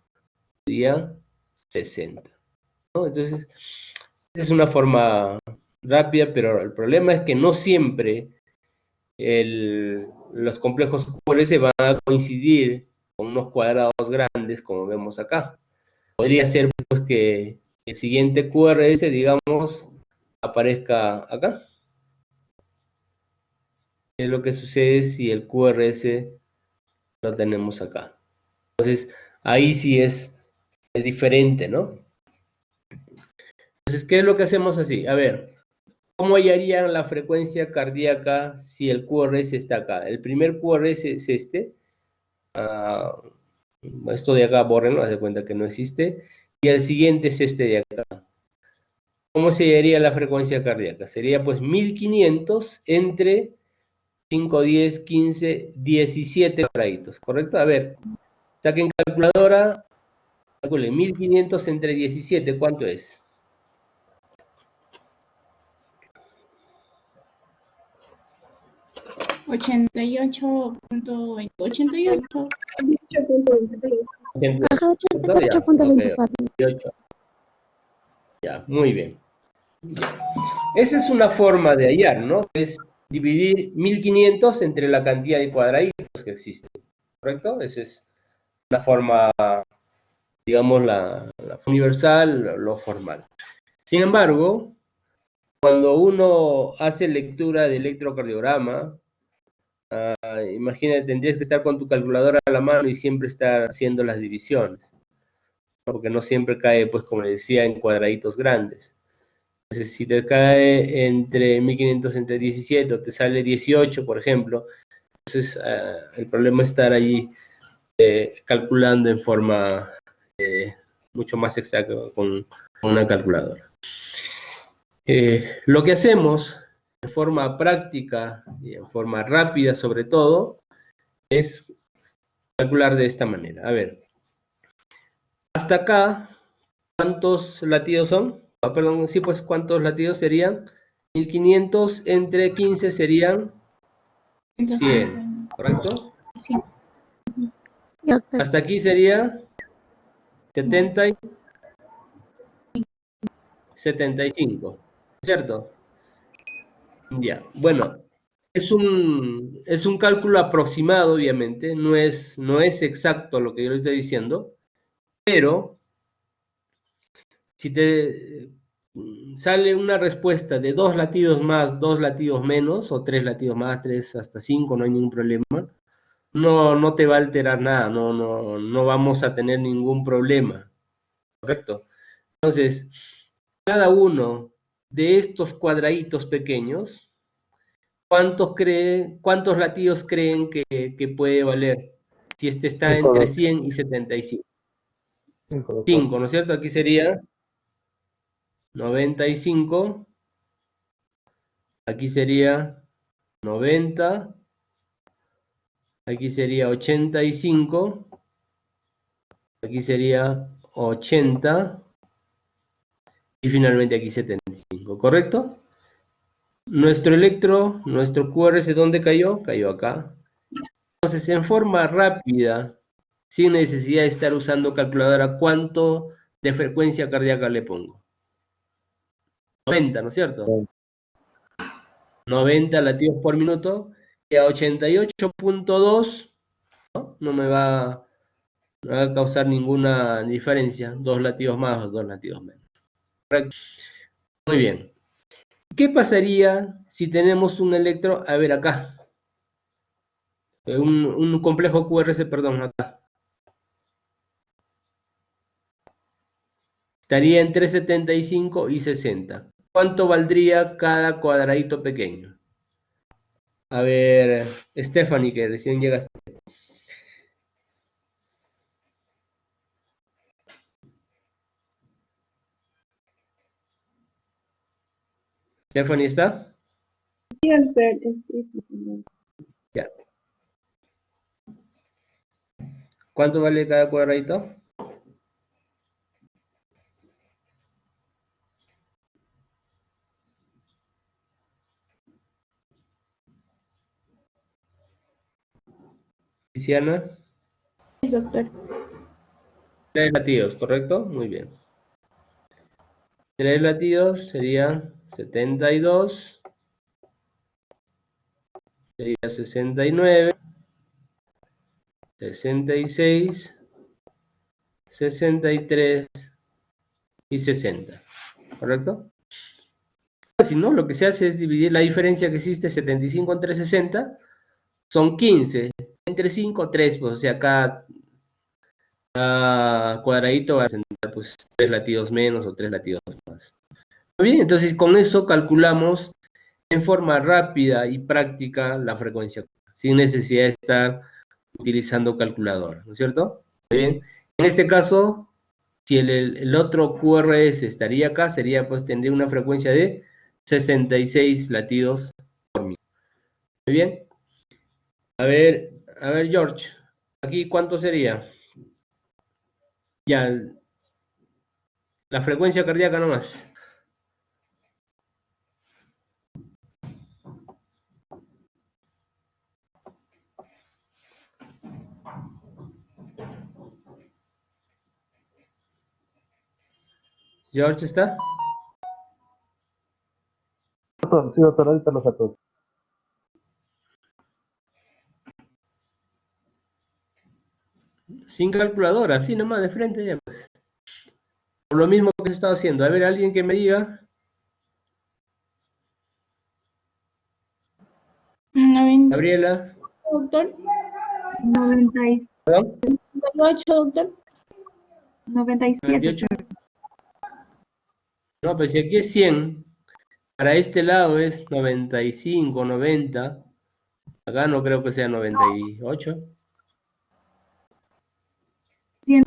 sería 60. ¿No? Entonces, esa es una forma rápida, pero el problema es que no siempre los complejos QRS van a coincidir con unos cuadrados grandes como vemos acá. Podría ser pues que el siguiente QRS, digamos, aparezca acá. Es lo que sucede si el QRS lo tenemos acá. Entonces, ahí sí es diferente, ¿no? Entonces, ¿qué es lo que hacemos así? A ver, ¿cómo hallarían la frecuencia cardíaca si el QRS está acá? El primer QRS es este. Esto de acá, bórrenlo, haz de cuenta que no existe. Y el siguiente es este de acá. ¿Cómo se hallaría la frecuencia cardíaca? Sería pues 1500 entre 5, 10, 15, 17 cuadraditos, ¿correcto? A ver, saquen calculadora, calculen 1500 entre 17, ¿cuánto es? 88.88. 8.23. Ajá, 88.24. Ya, muy bien. Ya. Esa es una forma de hallar, ¿no? Es dividir 1500 entre la cantidad de cuadraditos que existen, ¿correcto? Esa es la forma, digamos, la universal, lo formal. Sin embargo, cuando uno hace lectura de electrocardiograma, imagínate, tendrías que estar con tu calculadora a la mano y siempre estar haciendo las divisiones, ¿no? Porque no siempre cae, pues como decía, en cuadraditos grandes. Entonces, si te cae entre 1500 entre 17 o te sale 18, por ejemplo, entonces el problema es estar allí calculando en forma mucho más exacta con una calculadora. Lo que hacemos de forma práctica y en forma rápida sobre todo es calcular de esta manera. A ver, hasta acá, ¿cuántos latidos son? Perdón, sí, pues ¿cuántos latidos serían? 1500 entre 15 serían 100, ¿correcto? Sí. Doctor. Hasta aquí sería 70 y 75, ¿cierto? Ya, bueno, es un cálculo aproximado, obviamente, no es exacto lo que yo les estoy diciendo, pero si te sale una respuesta de 2 latidos más, 2 latidos menos, o 3 latidos más, 3 hasta 5, no hay ningún problema. No te va a alterar nada, no vamos a tener ningún problema, ¿correcto? Entonces, cada uno de estos cuadraditos pequeños, ¿cuántos latidos creen que puede valer? Si este está 5, entre doctor. 100 y 75. 5, doctor. 5, ¿no es cierto? Aquí sería 95, aquí sería 90, aquí sería 85, aquí sería 80 y finalmente aquí 75, ¿correcto? Nuestro QRS, ¿dónde cayó? Cayó acá. Entonces, en forma rápida, sin necesidad de estar usando calculadora, ¿cuánto de frecuencia cardíaca le pongo? 90, ¿no es cierto? 90 latidos por minuto, y a 88.2, ¿no? No me va a causar ninguna diferencia, 2 latidos más o 2 latidos menos. Correcto. Muy bien. ¿Qué pasaría si tenemos un electro, a ver acá, un complejo QRS, perdón, acá? Estaría entre 75 y 60. ¿Cuánto valdría cada cuadradito pequeño? A ver, Stephanie, que recién llegaste. ¿Stephanie está? Sí, doctor. Sí. Ya. ¿Cuánto vale cada cuadradito? Tiziana. Sí, doctor. 3 latidos, ¿correcto? Muy bien. 3 latidos sería 72, sería 69, 66, 63 y 60, ¿correcto? Si no, lo que se hace es dividir la diferencia que existe, 75 entre 60, son 15, entre 5, 3, pues, o sea, cada cuadradito va a presentar pues 3 latidos menos o 3 latidos más. Muy bien, entonces con eso calculamos en forma rápida y práctica la frecuencia, sin necesidad de estar utilizando calculadora, ¿no es cierto? Muy bien, en este caso, si el otro QRS estaría acá, tendría una frecuencia de 66 latidos por minuto. Muy bien. A ver, George, aquí ¿cuánto sería? Ya, la frecuencia cardíaca nomás. ¿George está? Sí, doctor, ahorita lo saco. Sin calculadora, así nomás de frente ya pues. Por lo mismo que he estado haciendo. A ver, alguien que me diga. 90, Gabriela. doctor. 96, ¿Perdón? 98, doctor. 97. 98. No, pues si aquí es 100, para este lado es 95, 90. Acá no creo que sea 98. 100,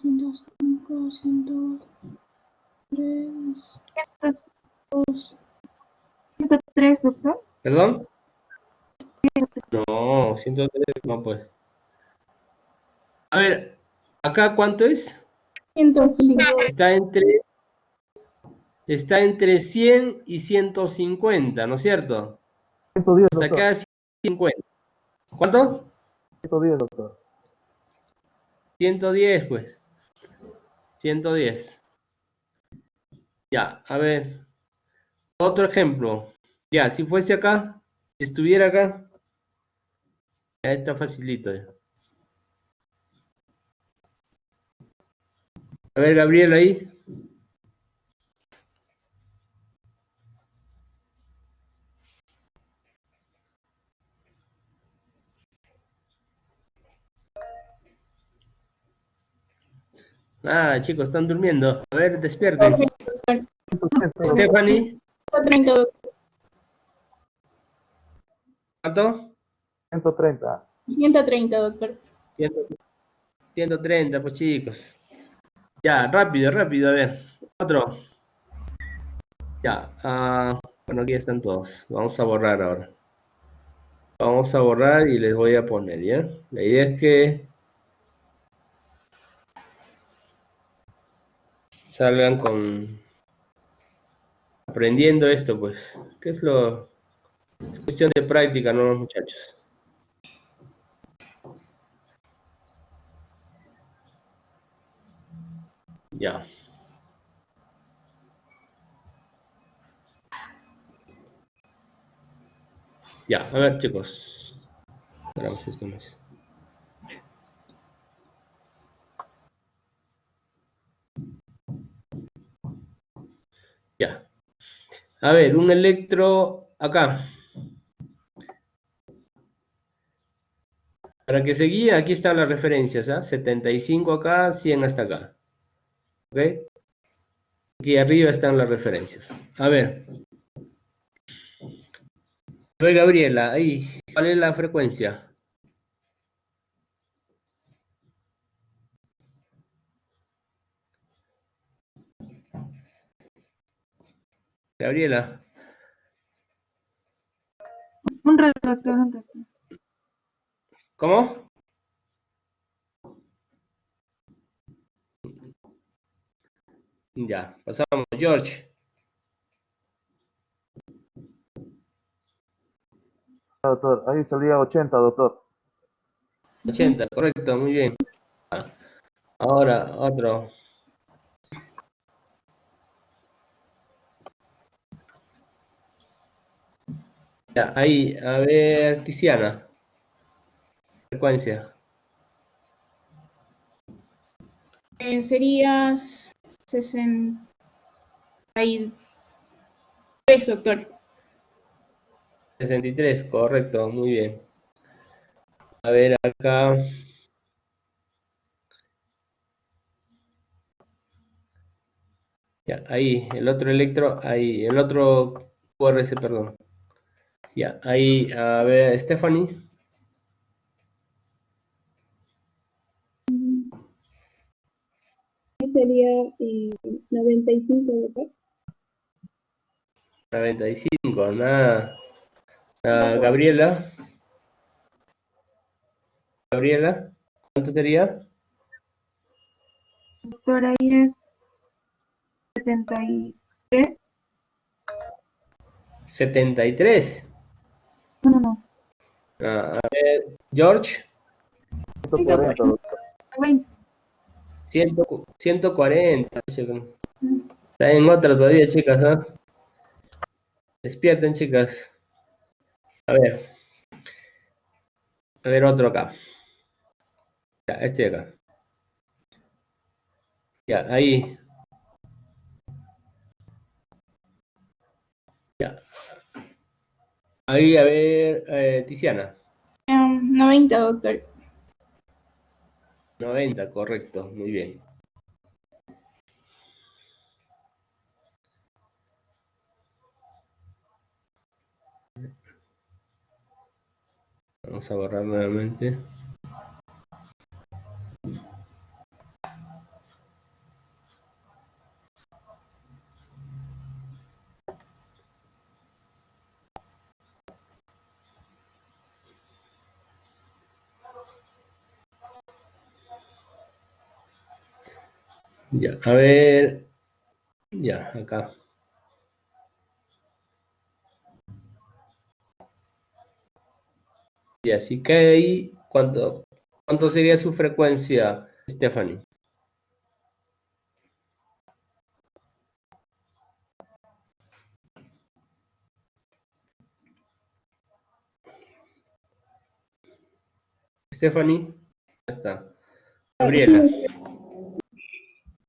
105, 103, 103, doctor. ¿Perdón? No, 103, no pues. A ver, ¿acá cuánto es? 105. Está entre 100 y 150, ¿no es cierto? 110, Hasta doctor. acá 50. ¿Cuánto? 110, doctor. 110, pues. 110. Ya, a ver. Otro ejemplo. Ya, si fuese acá, si estuviera acá, ya está facilito. Ya. A ver, Gabriel, ahí. Ah, chicos, están durmiendo. A ver, despierten. 130, Stephanie, 130, doctor. ¿cuánto? 130. 130, doctor. 100 130, pues chicos. Ya, rápido, rápido, a ver. Otro. Ya, bueno, aquí están todos. Vamos a borrar ahora. Vamos a borrar y les voy a poner, ¿ya? La idea es que salgan con aprendiendo esto, pues. ¿Qué es lo? Es cuestión de práctica, ¿no, muchachos? Ya. Ya, a ver, chicos. Esperamos esto más. Ya. A ver, un electro acá. Para que se guíe, aquí están las referencias, ¿ah? 75 acá, 100 hasta acá. ¿Ok? Aquí arriba están las referencias. A ver. Soy Gabriela, ahí. ¿Cuál es la frecuencia? Gabriela. Un rato, doctor, un rato. ¿Cómo? Ya, pasamos. George. Doctor, ahí salía 80, doctor. 80, correcto, muy bien. Ahora, otro. Ya, ahí, a ver, Tiziana. Frecuencia. Sería 63, doctor. 63, correcto, muy bien. A ver, acá. Ya, ahí, el otro electro, ahí, el otro QRS, perdón. Ya, ahí, a ver, Stephanie. Sería 95, doctor. 95, nada. Gabriela. Gabriela, ¿cuánto sería? Doctor, ahí es 73. 73. No, no, no. A ver, George, 140, doctor. 20. 140. Chicos. Está en otra todavía, chicas, ¿no? Despierten, chicas. A ver otro acá. Ya, este de acá. Ya, ahí. Ya. Ahí, a ver, Tiziana. 90, doctor. 90, correcto, muy bien. Vamos a borrar nuevamente. Ya, a ver. Ya, acá. Y así que ahí, ¿cuánto sería su frecuencia, Stephanie? Stephanie, ya está. Gabriela,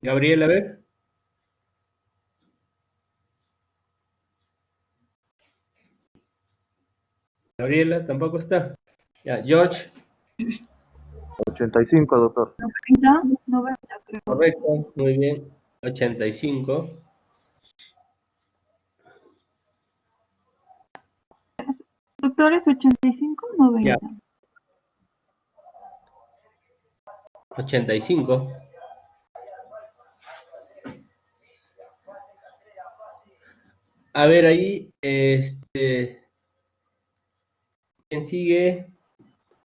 Gabriela, a ver. Gabriela, tampoco está. Ya, George, 85, doctor. 90, creo. correcto, muy bien. 85. Doctor, ¿es 85 o 90? Ya, 85. A ver ahí, ¿quién sigue?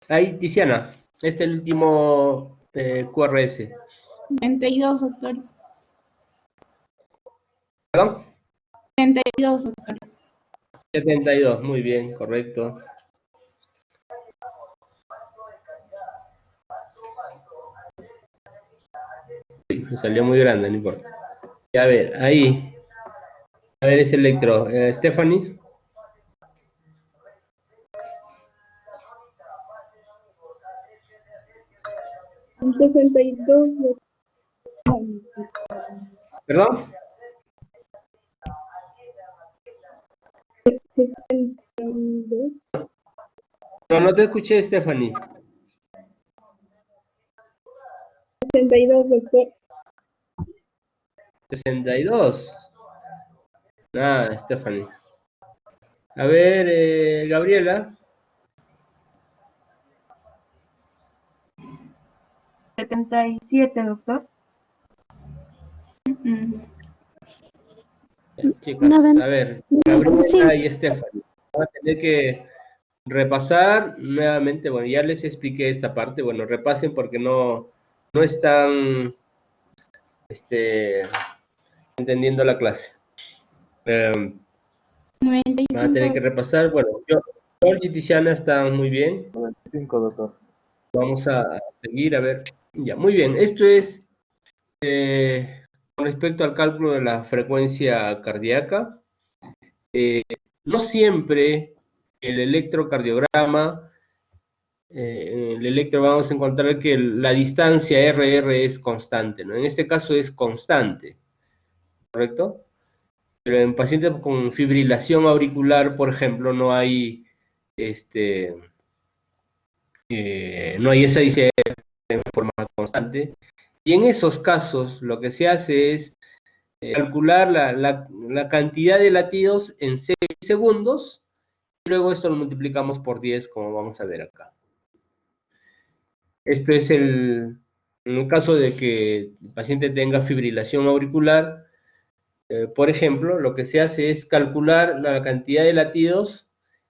Ahí, Tiziana. Este es el último QRS. 72, doctor. ¿Perdón? 72, doctor. 72, muy bien, correcto. Sí, me salió muy grande, no importa. Y a ver, ahí. A ver, ese electro. Stephanie. 62, ¿Perdón? 62, No, no te escuché, Stephanie. 62, doctor. 62. Ah, Stephanie. A ver, Gabriela. 77, doctor. Chicas, Noven- a ver, sí, Gabriela y Stephanie. Van a tener que repasar nuevamente. Bueno, ya les expliqué esta parte. Bueno, repasen porque no están entendiendo la clase. Van a tener que 95. repasar. Bueno, George y Tiziana están muy bien. 95, doctor. Vamos a seguir, a ver. Ya, muy bien. Esto es con respecto al cálculo de la frecuencia cardíaca. No siempre el electrocardiograma, en el electro vamos a encontrar que la distancia RR es constante, ¿no? En este caso es constante, ¿correcto? Pero en pacientes con fibrilación auricular, por ejemplo, no hay no hay esa distancia en forma constante. Y en esos casos lo que se hace es calcular la cantidad de latidos en 6 segundos y luego esto lo multiplicamos por 10 como vamos a ver acá. Esto es en el caso de que el paciente tenga fibrilación auricular, por ejemplo, lo que se hace es calcular la cantidad de latidos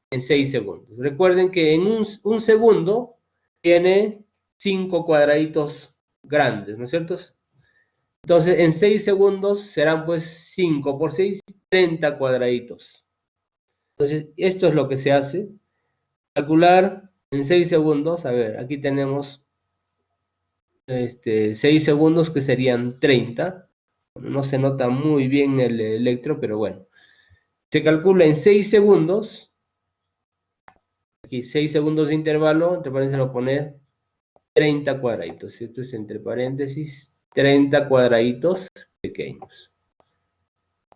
en 6 segundos. Recuerden que en un segundo tiene 5 cuadraditos grandes, ¿no es cierto? Entonces, en 6 segundos serán pues 5 por 6, 30 cuadraditos. Entonces, esto es lo que se hace. Calcular en 6 segundos. A ver, aquí tenemos 6 segundos que serían 30. No se nota muy bien el electro, pero bueno. Se calcula en 6 segundos. Aquí 6 segundos de intervalo, entre paréntesis lo poner 30 cuadraditos. Esto es entre paréntesis 30 cuadraditos pequeños.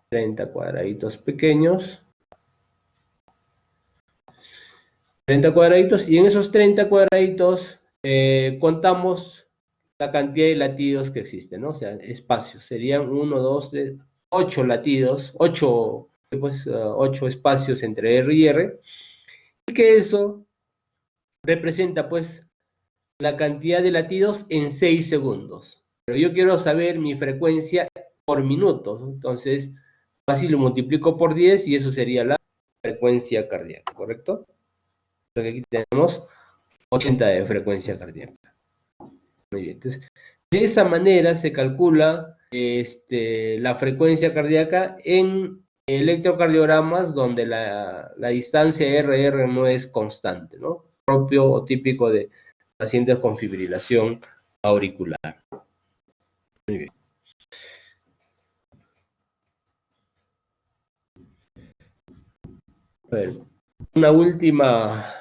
30 cuadraditos pequeños. 30 cuadraditos, y en esos 30 cuadraditos contamos la cantidad de latidos que existen, ¿no? O sea, espacios. Serían 1, 2, 3, 8 latidos, 8 espacios entre R y R, y que eso representa, pues, la cantidad de latidos en 6 segundos. Pero yo quiero saber mi frecuencia por minuto, ¿no? Entonces, así lo multiplico por 10 y eso sería la frecuencia cardíaca, ¿correcto? Entonces aquí tenemos 80 de frecuencia cardíaca. Muy bien, entonces, de esa manera se calcula la frecuencia cardíaca en electrocardiogramas donde la distancia RR no es constante, ¿no? Propio o típico de pacientes con fibrilación auricular. Muy bien. A ver, una última,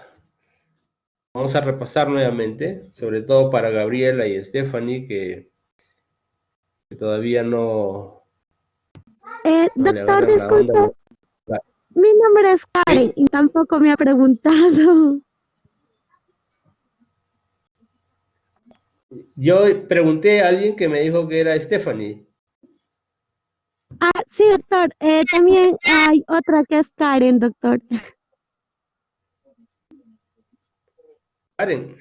vamos a repasar nuevamente, sobre todo para Gabriela y Stephanie, que todavía no le Doctor, agarran la onda. disculpe, mi nombre es Karen y tampoco me ha preguntado. Yo pregunté a alguien que me dijo que era Stephanie. Ah, sí, doctor. También hay otra que es Karen, doctor. Karen,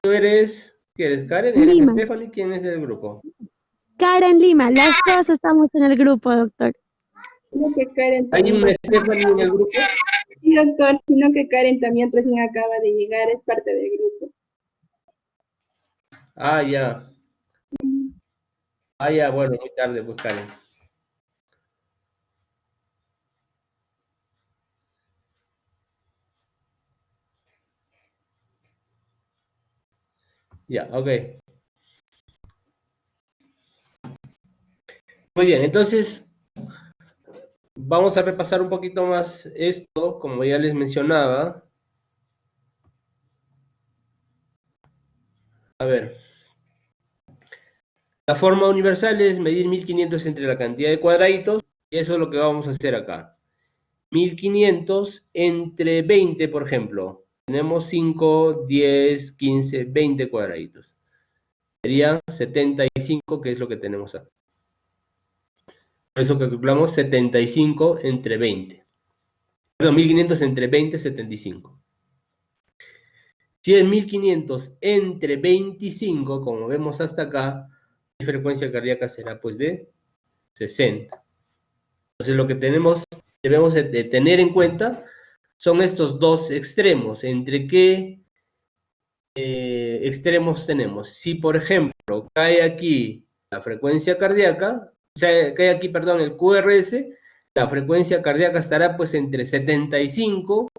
¿tú eres, ¿qué eres? Karen, ¿eres Lima. Stephanie? ¿Quién es del grupo? Karen Lima, las dos estamos en el grupo, doctor. Sino que Karen ¿Hay también, una Stephanie en el grupo? sí, doctor, sino que Karen también recién acaba de llegar, es parte del grupo. Ah, ya. Ah, ya, bueno, muy tarde, pues Karen. Ya, ok. Muy bien, entonces vamos a repasar un poquito más esto, como ya les mencionaba. A ver, la forma universal es medir 1500 entre la cantidad de cuadraditos, y eso es lo que vamos a hacer acá. 1500 entre 20, por ejemplo. Tenemos 5, 10, 15, 20 cuadraditos. Sería 75, que es lo que tenemos acá. Por eso calculamos 75 entre 20. Perdón, 1500 entre 20, 75. Si es 1500 entre 25, como vemos hasta acá, mi frecuencia cardíaca será pues de 60. Entonces lo que debemos de tener en cuenta son estos dos extremos. ¿Entre qué extremos tenemos? Si por ejemplo cae aquí la frecuencia cardíaca, o sea, cae aquí, perdón, el QRS, la frecuencia cardíaca estará pues entre 75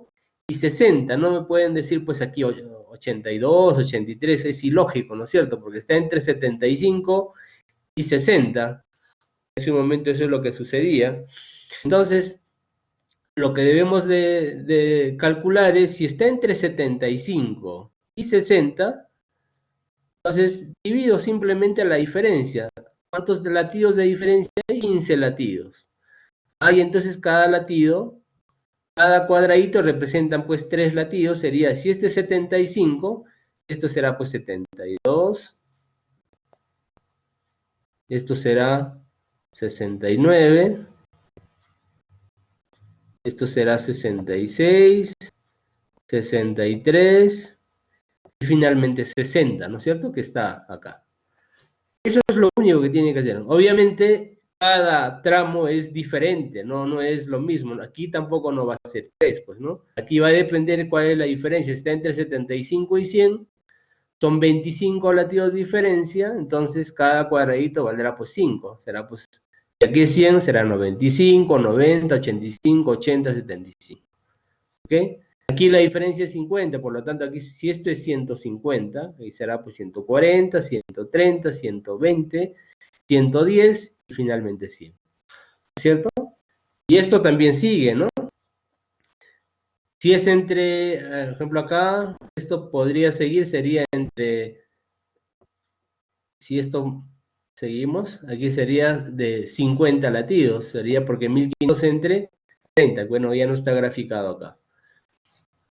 y 60. No me pueden decir pues aquí 82, 83, es ilógico, ¿no es cierto? Porque está entre 75 y 60. En ese momento eso es lo que sucedía. Entonces, lo que debemos de calcular es si está entre 75 y 60, entonces divido simplemente la diferencia. ¿Cuántos latidos de diferencia hay? 15 latidos. Hay entonces cada latido, cada cuadradito representan pues 3 latidos, sería, si este es 75, esto será pues 72, esto será 69, esto será 66, 63 y finalmente 60, ¿no es cierto? Que está acá. Eso es lo único que tiene que hacer. Obviamente, cada tramo es diferente, no es lo mismo. Aquí tampoco no va a ser 3, pues, ¿no? Aquí va a depender cuál es la diferencia. Está entre 75 y 100, son 25 latidos de diferencia, entonces cada cuadradito valdrá pues 5. Será pues, si aquí es 100, será 95, 90, 85, 80, 75. ¿Ok? Aquí la diferencia es 50, por lo tanto aquí si esto es 150, ahí será pues 140, 130, 120, 110 y finalmente 100. ¿Cierto? Y esto también sigue, ¿no? Si es entre, por ejemplo acá, esto podría seguir, sería entre, si esto seguimos, aquí sería de 50 latidos, sería porque 1500 entre 30, bueno, ya no está graficado acá,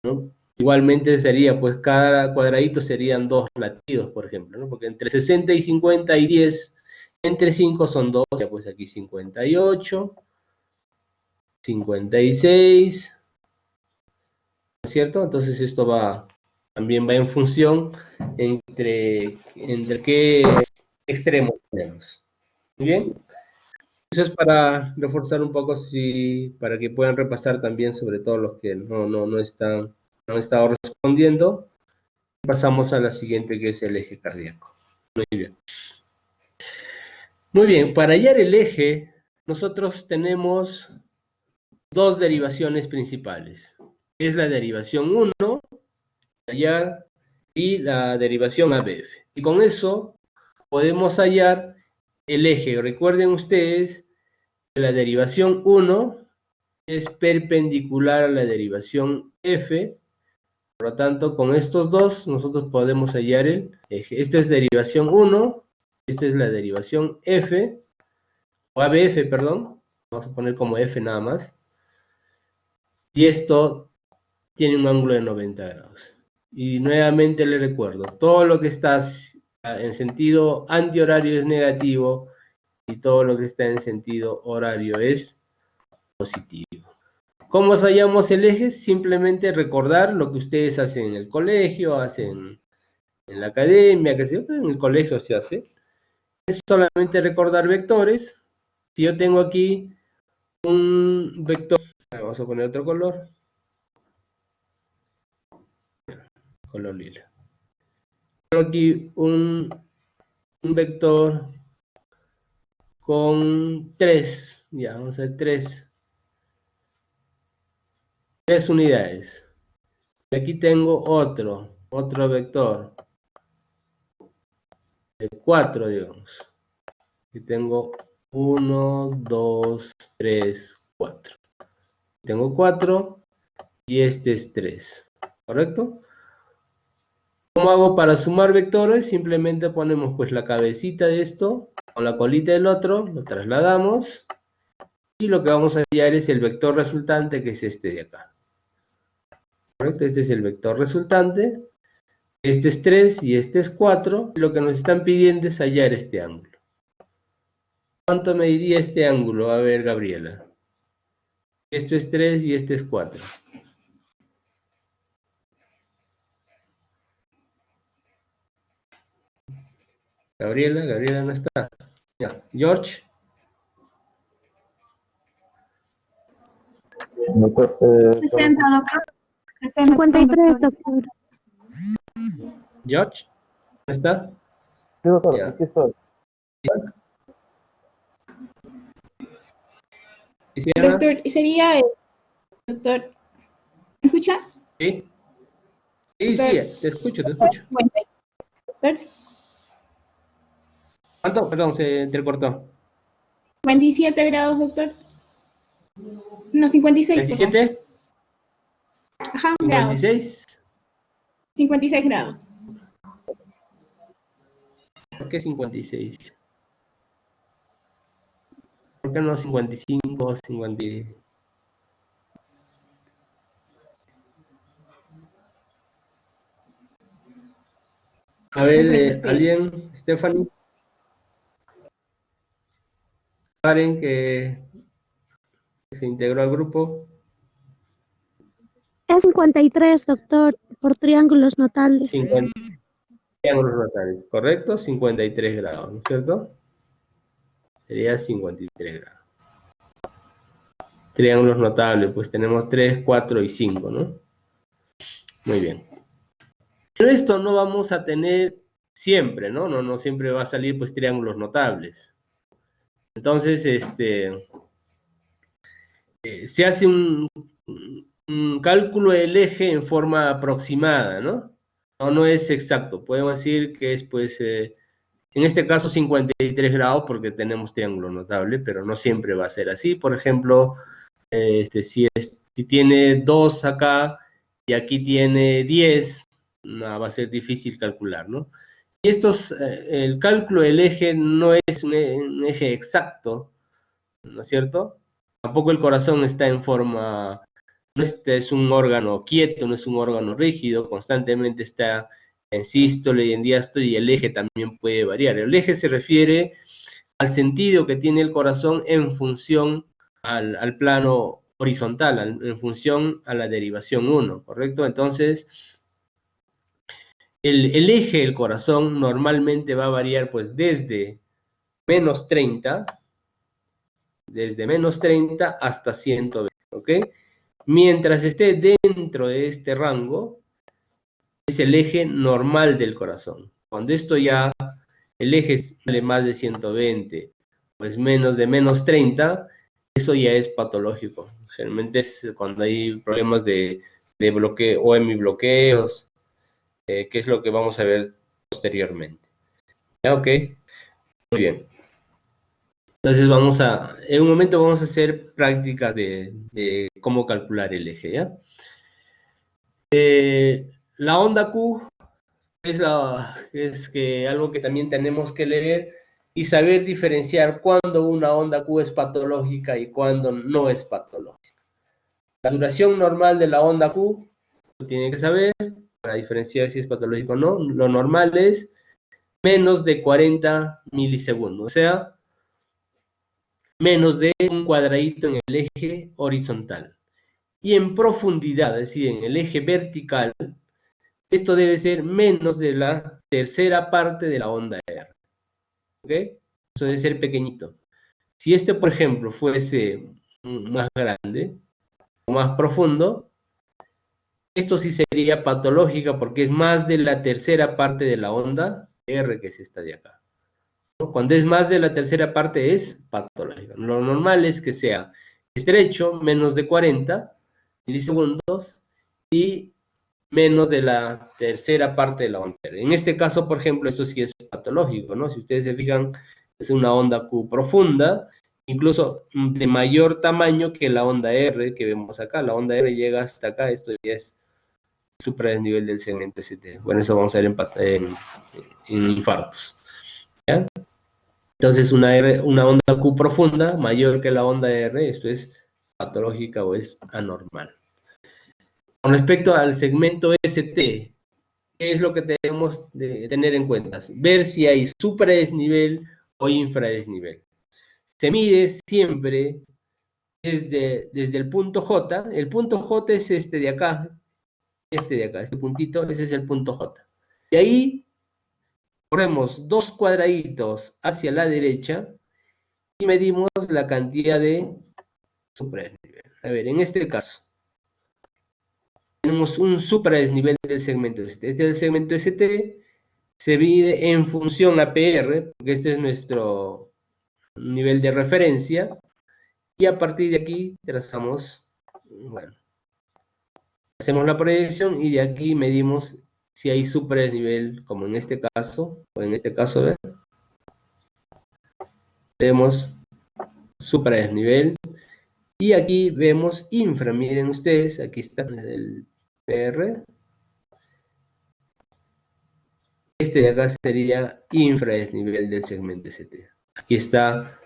¿no? Igualmente sería, pues cada cuadradito serían 2 latidos, por ejemplo, ¿no? Porque entre 60 y 50 y 10, entre 5 son 2, ya pues aquí 58, 56, ¿no es cierto? Entonces esto también va en función entre qué extremos tenemos. ¿Muy bien? Eso es para reforzar un poco, para que puedan repasar también sobre todo los que no han estado respondiendo. Pasamos a la siguiente, que es el eje cardíaco. Muy bien. Muy bien, para hallar el eje, nosotros tenemos dos derivaciones principales. Es la derivación 1, hallar, y la derivación ABF. Y con eso podemos hallar el eje. Recuerden ustedes que la derivación 1 es perpendicular a la derivación F. Por lo tanto, con estos dos nosotros podemos hallar el eje. Esta es derivación 1 Esta es la derivación f, o ABF, perdón. Vamos a poner como f nada más. Y esto tiene un ángulo de 90 grados. Y nuevamente le recuerdo, todo lo que está en sentido antihorario es negativo y todo lo que está en sentido horario es positivo. ¿Cómo hallamos el eje? Simplemente recordar lo que ustedes hacen en el colegio, hacen en la academia, que sé yo, en el colegio se hace. Es solamente recordar vectores. Si yo tengo aquí un vector, vamos a poner otro color, color lila. Tengo aquí un vector con 3, ya, vamos a ver 3 unidades. Y aquí tengo otro vector de 4, digamos. Aquí tengo 1, 2, 3, 4. Tengo 4 y este es 3, ¿correcto? ¿Cómo hago para sumar vectores? Simplemente ponemos pues la cabecita de esto con la colita del otro, lo trasladamos y lo que vamos a hallar es el vector resultante, que es este de acá. ¿Correcto? Este es el vector resultante, este es 3 y este es 4, y lo que nos están pidiendo es hallar este ángulo. ¿Cuánto mediría este ángulo? A ver, Gabriela. Esto es 3 y este es 4. Gabriela no está. Ya, George. Doctor, 60, doctor. 53, doctor. George, ¿no está? sí, doctor, Ya. aquí estoy. Cristiana, Doctor, sería doctor. ¿Me escucha? ¿sí? Sí, te escucho. Bueno, doctor, ¿Cuánto? Perdón, se entrecortó. 57 grados, doctor. No, 56. perdón. ¿27? Ajá, grados. ¿56? 56 grados. ¿Por qué 56? ¿Por qué no 55, 50? A ver, 56. ¿alguien? Stephanie. Karen, que se integró al grupo. Es 53, doctor, por triángulos notables. 50 triángulos notables, ¿correcto? 53 grados, ¿no es cierto? Sería 53 grados. Triángulos notables, pues tenemos 3, 4 y 5, ¿no? Muy bien. Pero esto no vamos a tener siempre, ¿no? No siempre va a salir pues triángulos notables. Entonces, se hace un cálculo del eje en forma aproximada, ¿no? No es exacto. Podemos decir que es pues, en este caso 53 grados porque tenemos triángulo notable, pero no siempre va a ser así. Por ejemplo, si tiene 2 acá y aquí tiene 10, no, va a ser difícil calcular, ¿no? Y el cálculo del eje no es un eje exacto, ¿no es cierto? Tampoco el corazón está en forma, no es un órgano quieto, no es un órgano rígido, constantemente está en sístole y en diástole, y el eje también puede variar. El eje se refiere al sentido que tiene el corazón en función al plano horizontal, en función a la derivación 1, ¿correcto? Entonces, el eje del corazón normalmente va a variar pues desde menos 30 hasta 120, ¿ok? Mientras esté dentro de este rango, es el eje normal del corazón. Cuando esto ya, el eje sale más de 120, pues menos de menos 30, eso ya es patológico. Generalmente es cuando hay problemas de bloqueo o hemibloqueos, que es lo que vamos a ver posteriormente. ¿Ya? Ok, muy bien. Entonces en un momento vamos a hacer prácticas de cómo calcular el eje, ¿ya? La onda Q es que algo que también tenemos que leer y saber diferenciar cuándo una onda Q es patológica y cuándo no es patológica. La duración normal de la onda Q, lo tiene que saber para diferenciar si es patológico o no. Lo normal es menos de 40 milisegundos, o sea, menos de un cuadradito en el eje horizontal. Y en profundidad, es decir, en el eje vertical, esto debe ser menos de la tercera parte de la onda R. ¿Ok? Eso debe ser pequeñito. Si este, por ejemplo, fuese más grande o más profundo, esto sí sería patológica porque es más de la tercera parte de la onda R, que es esta de acá. ¿No? Cuando es más de la tercera parte es patológica. Lo normal es que sea estrecho, menos de 40 milisegundos, y menos de la tercera parte de la onda R. En este caso, por ejemplo, esto sí es patológico, ¿no? Si ustedes se fijan, es una onda Q profunda, incluso de mayor tamaño que la onda R que vemos acá. La onda R llega hasta acá, esto ya es supradesnivel del segmento ST. Bueno, eso vamos a ver en infartos. ¿Ya? Entonces, una onda Q profunda, mayor que la onda R, esto es patológica o es anormal. Con respecto al segmento ST, ¿qué es lo que tenemos de tener en cuenta? Ver si hay supradesnivel o infradesnivel. Se mide siempre desde el punto J. El punto J es este de acá, este puntito, ese es el punto J. De ahí corremos 2 cuadraditos hacia la derecha y medimos la cantidad de supradesnivel. A ver, en este caso, tenemos un supradesnivel del segmento ST. Este es el segmento ST, se mide en función a PR, porque este es nuestro nivel de referencia, y a partir de aquí trazamos, bueno, hacemos la proyección y de aquí medimos si hay supradesnivel, como en este caso, o en este caso, ¿ven? Vemos supradesnivel, y aquí vemos infra. Miren ustedes, aquí está el PR. Este de acá sería infradesnivel del segmento ST. Aquí está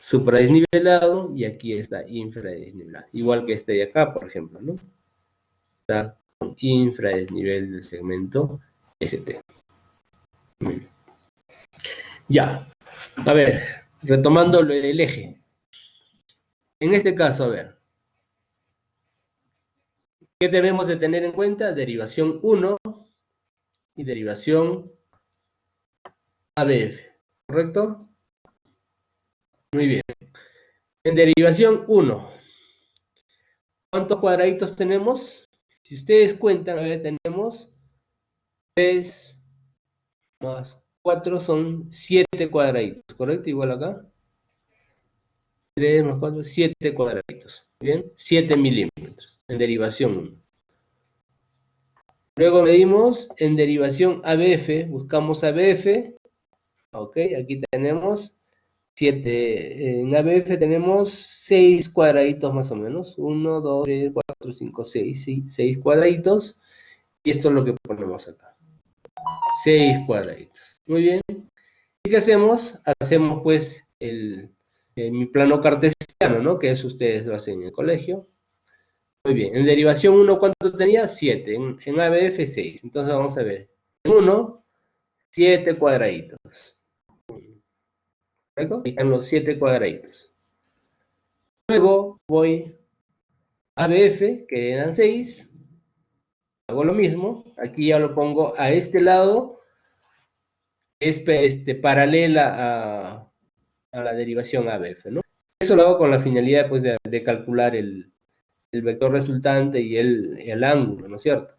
supradesnivelado y aquí está infradesnivelado. Igual que este de acá, por ejemplo, ¿no? Está con infradesnivel del segmento ST. Muy bien. Ya. A ver, retomando el eje. En este caso, a ver, ¿qué debemos de tener en cuenta? Derivación 1 y derivación ABF, ¿correcto? Muy bien. En derivación 1, ¿cuántos cuadraditos tenemos? Si ustedes cuentan, a ver, tenemos 3 más 4 son 7 cuadraditos, ¿correcto? Igual acá. 3 más 4, 7 cuadraditos. Bien, 7 milímetros en derivación 1. Luego medimos en derivación ABF, buscamos ABF. Ok, aquí tenemos 7. En ABF tenemos 6 cuadraditos más o menos. 1, 2, 3, 4, 5, 6. ¿Sí? 6 cuadraditos. Y esto es lo que ponemos acá. 6 cuadraditos. Muy bien. ¿Y qué hacemos? Hacemos pues mi plano cartesiano, ¿no? Que eso ustedes lo hacen en el colegio. Muy bien. En derivación 1, ¿cuánto tenía? 7. En ABF, 6. Entonces vamos a ver. En 1, 7 cuadraditos. ¿Correcto? Ahí están los 7 cuadraditos. Luego voy a ABF, que eran 6. Hago lo mismo. Aquí ya lo pongo a este lado. Es paralela a la derivación ABF, ¿no? Eso lo hago con la finalidad pues, de calcular el vector resultante y el ángulo, ¿no es cierto?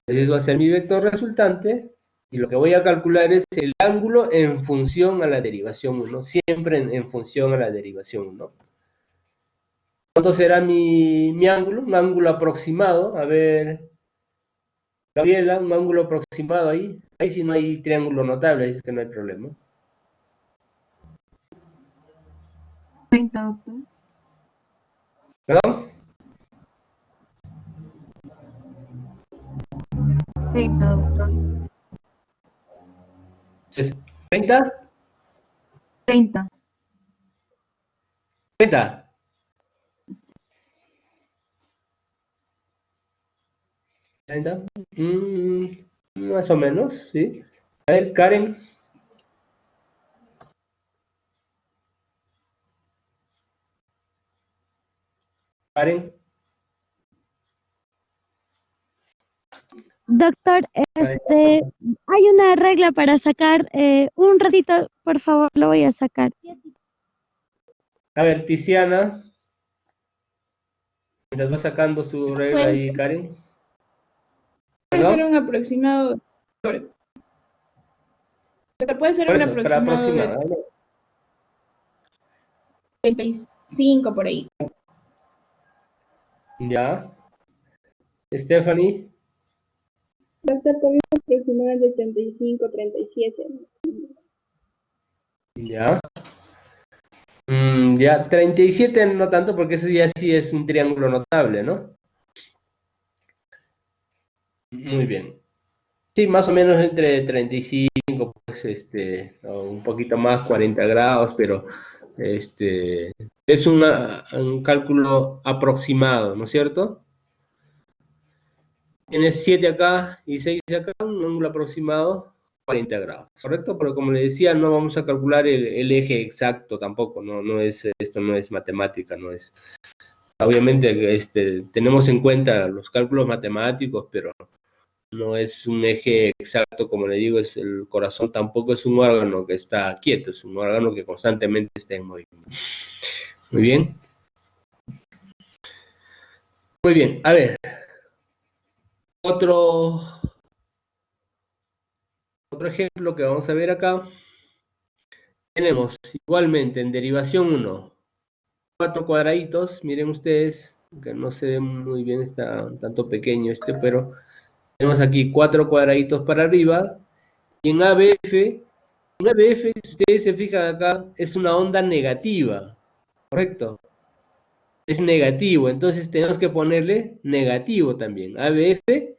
Entonces va a ser mi vector resultante y lo que voy a calcular es el ángulo en función a la derivación 1, siempre en función a la derivación 1. ¿Cuánto será mi ángulo? Un ángulo aproximado, a ver, Gabriela, un ángulo aproximado ahí. Ahí sí no hay triángulo notable, ahí es que no hay problema. 30, doctor. ¿Perdón? 60, doctor. 30, 30. 30. Más o menos, sí. A ver, Karen. Karen. Doctor, hay una regla para sacar, un ratito, por favor, lo voy a sacar. A ver, Tiziana. Mientras va sacando su regla ahí, Karen. Puede ser ¿Perdón? un aproximado, doctor. Puede ser Por un eso, para aproximado de aproximar, ¿no? 35 por ahí. Ya. Stephanie. Doctor, también aproximadamente de 35, 37. Ya. Ya, 37 no tanto porque eso ya sí es un triángulo notable, ¿no? Muy bien. Sí, más o menos entre 35, pues, o un poquito más, 40 grados, pero es un cálculo aproximado, ¿no es cierto? Tienes 7 acá y 6 acá, un ángulo aproximado, 40 grados, ¿correcto? Pero como le decía, no vamos a calcular el eje exacto tampoco, esto no es matemática, no es. Obviamente, tenemos en cuenta los cálculos matemáticos, pero no es un eje exacto, como le digo, es el corazón tampoco es un órgano que está quieto, es un órgano que constantemente está en movimiento. Muy bien. Muy bien, a ver. Otro ejemplo que vamos a ver acá. Tenemos igualmente en derivación 1, 4 cuadraditos, miren ustedes, que no se ve muy bien, está un tanto pequeño pero tenemos aquí 4 cuadraditos para arriba, y en ABF, si ustedes se fijan acá, es una onda negativa, ¿correcto? Es negativo, entonces tenemos que ponerle negativo también, ABF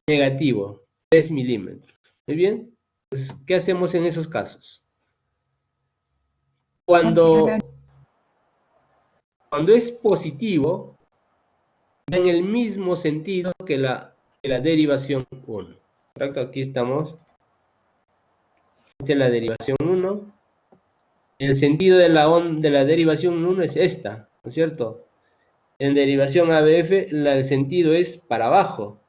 negativo, 3 milímetros, ¿muy bien? Entonces, ¿qué hacemos en esos casos? Cuando es positivo, va en el mismo sentido que la derivación 1. ¿Correcto? Aquí estamos. Esta es la derivación 1. El sentido de la derivación 1 es esta, ¿no es cierto? En derivación ABF, el sentido es para abajo.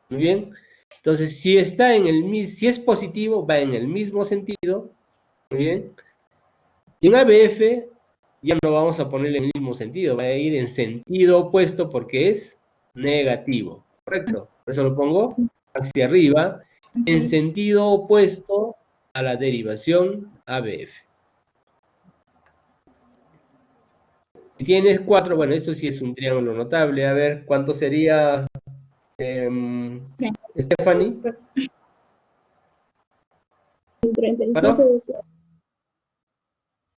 ¿Muy bien? Entonces, si es positivo, va en el mismo sentido. ¿Muy bien? Y en ABF, ya no vamos a ponerle en el mismo sentido, va a ir en sentido opuesto porque es negativo, ¿correcto? Por eso lo pongo hacia arriba, en sentido opuesto a la derivación ABF. Si tienes 4, bueno, esto sí es un triángulo notable, a ver, ¿cuánto sería, Stephanie? 37, ¿Cuánto? doctor.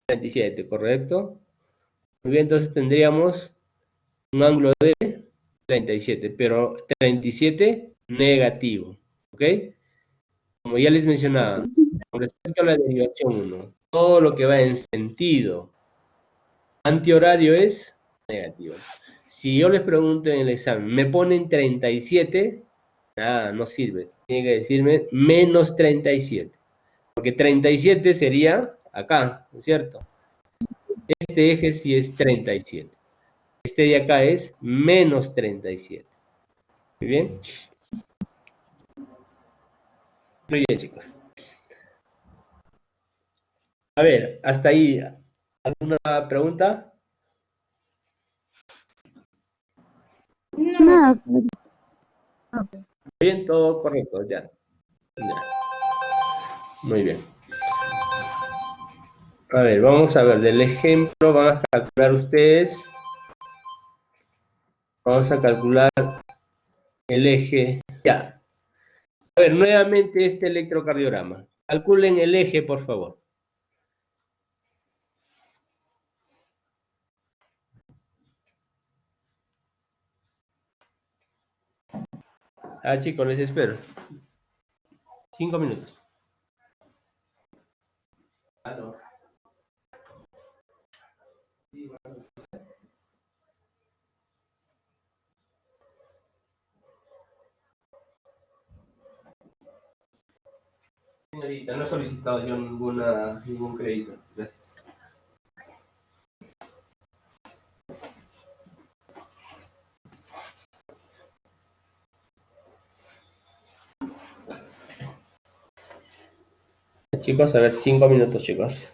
37, ¿correcto? Muy bien, entonces tendríamos un ángulo de 37, pero 37 negativo, ¿ok? Como ya les mencionaba, con respecto a la derivación 1, todo lo que va en sentido antihorario es negativo. Si yo les pregunto en el examen, ¿me ponen 37? Nada, no sirve. Tiene que decirme menos 37, porque 37 sería acá, ¿no es cierto? Este eje sí es 37. Este de acá es menos 37. Muy bien. Muy bien, chicos. A ver, hasta ahí, ¿alguna pregunta? No, No, doctor. doctor. Bien, todo correcto, ya. Ya. Muy bien. A ver, vamos a ver, del ejemplo van a calcular ustedes. Vamos a calcular el eje. Ya. A ver, nuevamente este electrocardiograma. Calculen el eje, por favor. Ah, chicos, les espero. 5 minutos. Aló. Señorita, no he solicitado yo ningún crédito. Gracias. Chicos, a ver, 5 minutos, chicos.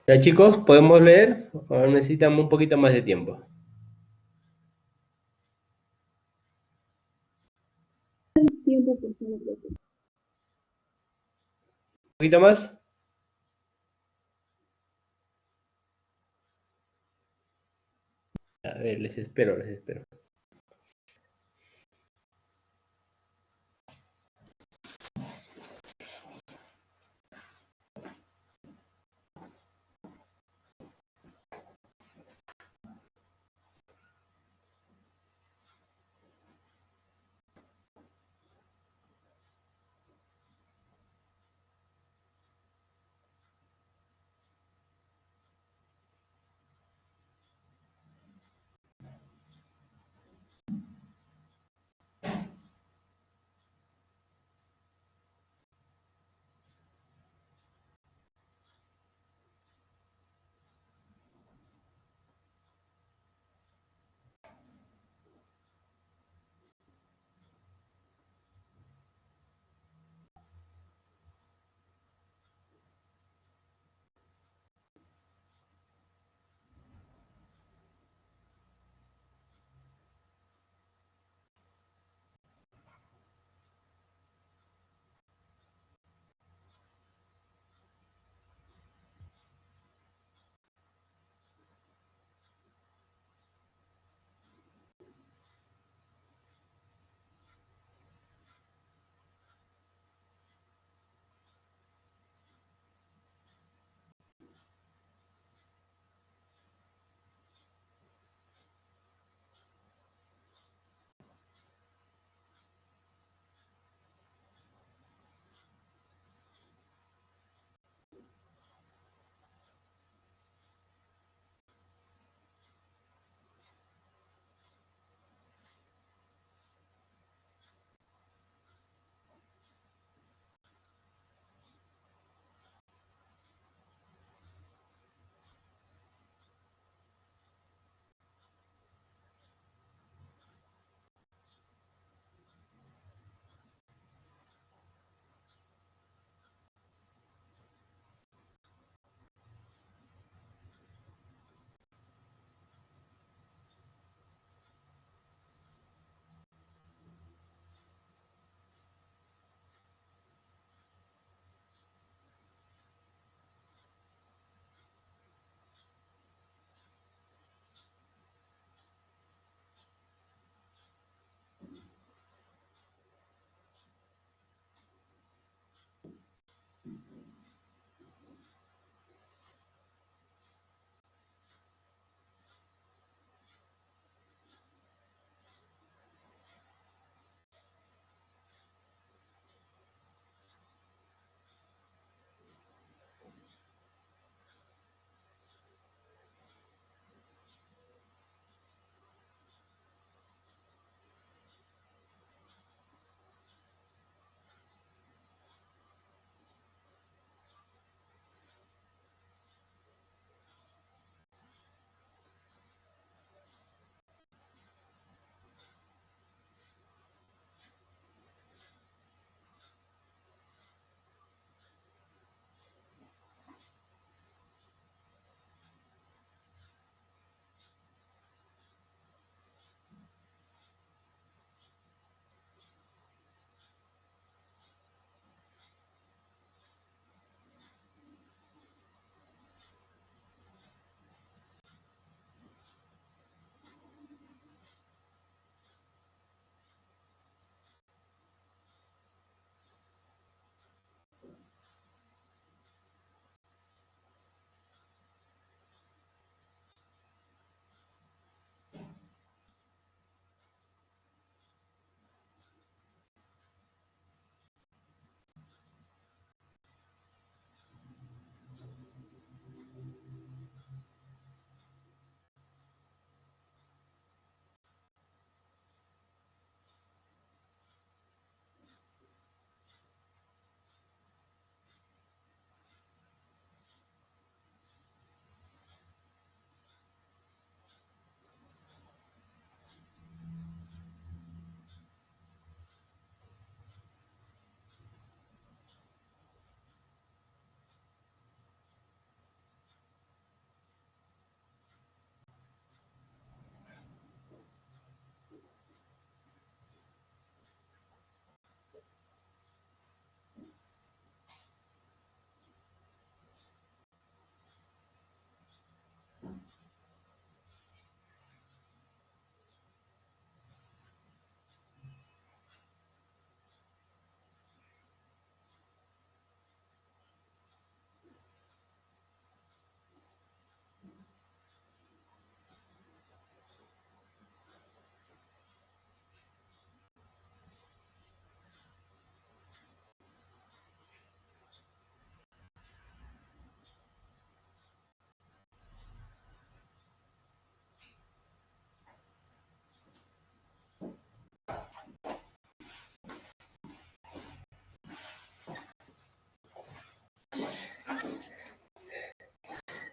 Ya, chicos, ¿podemos leer o necesitamos un poquito más de tiempo? ¿Un Tiempo, por favor, profe. poquito más? A ver, les espero, les espero.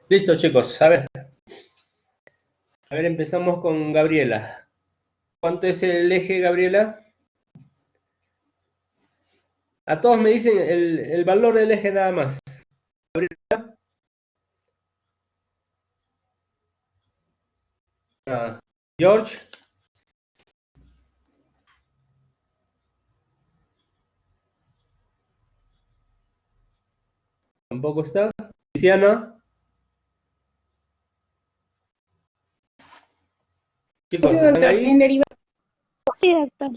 Listo, chicos. A ver, empezamos con Gabriela. ¿Cuánto es el eje, Gabriela? A todos me dicen el valor del eje nada más. Gabriela. Ah, George. Tampoco está. Luciana. Chicos, Sí, ¿están doctor, ahí? Sí, doctor.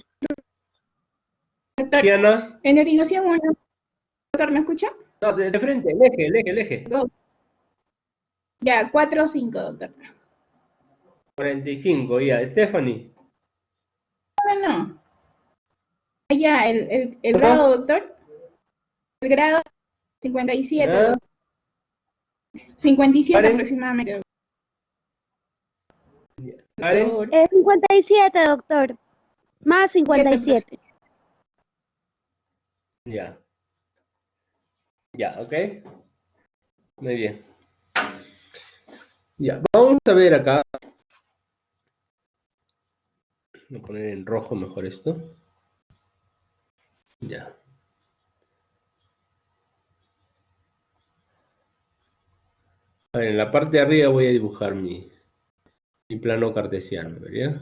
doctor, Luciana. en derivación 1, doctor, ¿me escucha? No, de frente, el eje. Ya, 4 o 5, doctor. 45, ya. Stephanie. No. Ya, el ¿Cuánto? grado, doctor. El grado 57, Ah, doctor. 57 Karen. aproximadamente, doctor. Karen. 57, doctor. Más 57. Ya. Ya, ok. Muy bien. Ya, vamos a ver acá. Voy a poner en rojo mejor esto. Ya. A ver, en la parte de arriba voy a dibujar mi plano cartesiano, ¿verdad?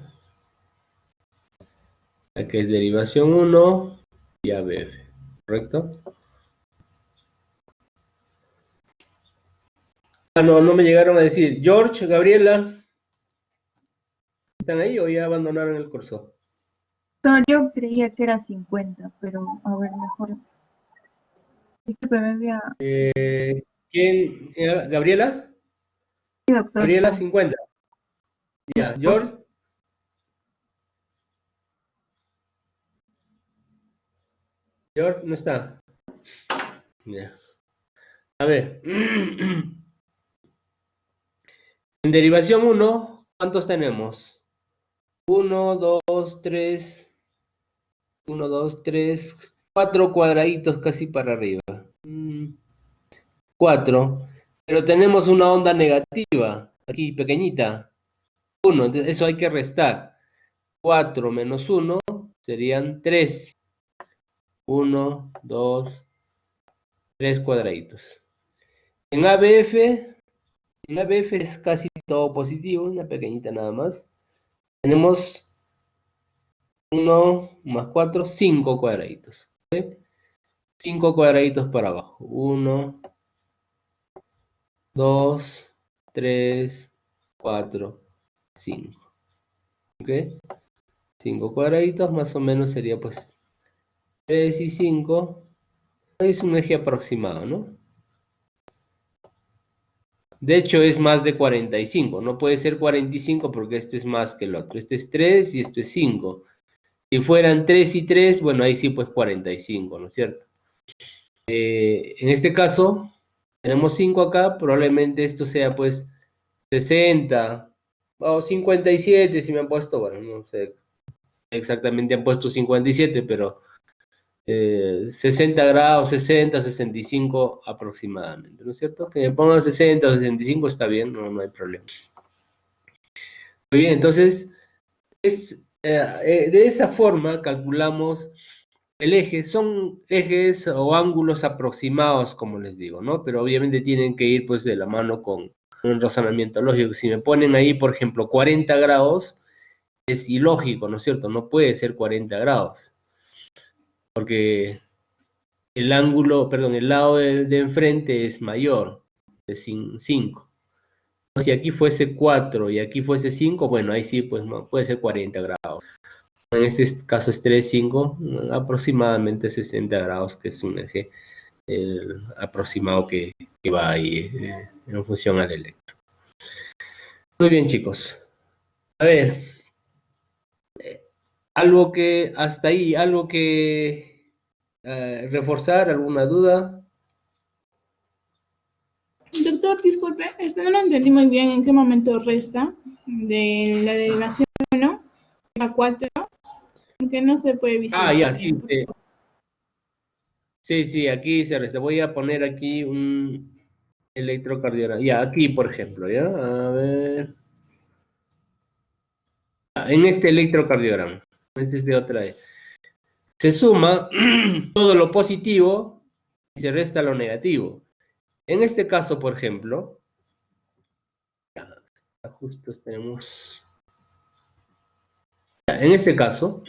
Aquí es derivación 1 y ABF, ¿correcto? Ah, no me llegaron a decir. George, Gabriela, ¿están ahí o ya abandonaron el curso? No, yo creía que era 50, pero a ver, mejor. Disculpe, me había... ¿Quién? ¿Gabriela? Sí, doctor. Gabriela, 50. Ya, George. George no está. Ya. A ver. En derivación 1, ¿cuántos tenemos? 1, 2, 3, 1, 2, 3, 4 cuadraditos casi para arriba. 4. Pero tenemos una onda negativa, aquí pequeñita. 1, entonces eso hay que restar. 4 menos 1 serían 3. 1, 2, 3 cuadraditos. En ABF es casi todo positivo, una pequeñita nada más. Tenemos 1 más 4, 5 cuadraditos. ¿Okay? 5 cuadraditos para abajo. 1, 2, 3, 4, 5. ¿Ok? 5 cuadraditos más o menos sería pues 3 y 5. Es un eje aproximado, ¿no? De hecho es más de 45. No puede ser 45 porque esto es más que el otro. Este es 3 y esto es 5. Si fueran 3 y 3, bueno, ahí sí pues 45, ¿no es cierto? En este caso, tenemos 5 acá, probablemente esto sea pues 60 o 57 si me han puesto, bueno, no sé exactamente han puesto 57, pero 60 grados, 60, 65 aproximadamente, ¿no es cierto? Que me pongan 60 o 65 está bien, no hay problema. Muy bien, entonces, de esa forma calculamos el eje. Son ejes o ángulos aproximados, como les digo, ¿no? Pero obviamente tienen que ir pues de la mano con un razonamiento lógico. Si me ponen ahí, por ejemplo, 40 grados, es ilógico, ¿no es cierto? No puede ser 40 grados. Porque el ángulo, perdón, el lado de enfrente es mayor, es 5. Si aquí fuese 4 y aquí fuese 5, bueno, ahí sí, pues no, puede ser 40 grados. En este caso es 3, 5, aproximadamente 60 grados, que es un eje aproximado que va ahí en función al electro. Muy bien, chicos. A ver, algo que hasta ahí, algo que reforzar, alguna duda. Doctor, disculpe, no lo entendí muy bien en qué momento resta de la derivación 1 a 4, que no se puede visualizar. Ya, sí. Sí, aquí se resta. Voy a poner aquí un electrocardiograma. Ya, aquí, por ejemplo, ¿ya? A ver. En este electrocardiograma. Este es de otra vez. Se suma todo lo positivo y se resta lo negativo. En este caso, por ejemplo, justo tenemos... En este caso,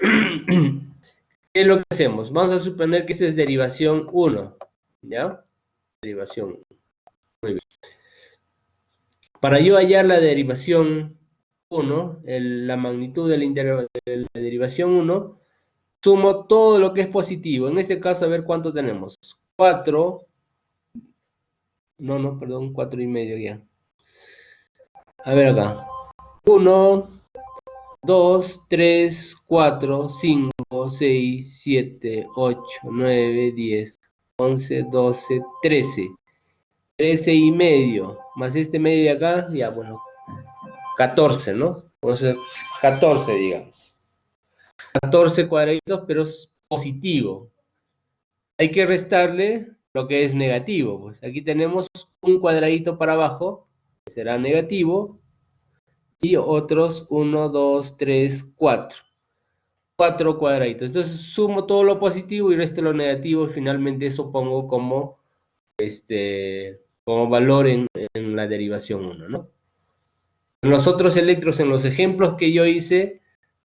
¿qué es lo que hacemos? Vamos a suponer que esta es derivación 1, ¿ya? Derivación 1. Muy bien. Para yo hallar la derivación 1, la magnitud de la derivación 1, sumo todo lo que es positivo. En este caso, a ver cuánto tenemos. 4. No, perdón, 4 y medio ya. A ver acá. 1, 2, 3, 4, 5, 6, 7, 8, 9, 10, 11, 12, 13. 13 y medio. Más este medio de acá, ya bueno. 14, ¿no? Entonces, 14, digamos. 14 cuadraditos, pero es positivo. Hay que restarle lo que es negativo. Pues aquí tenemos un cuadradito para abajo, que será negativo, y otros 1, 2, 3, 4. 4 cuadraditos. Entonces sumo todo lo positivo y resto lo negativo, y finalmente eso pongo como, como valor en la derivación 1, ¿no? En los otros electros, en los ejemplos que yo hice,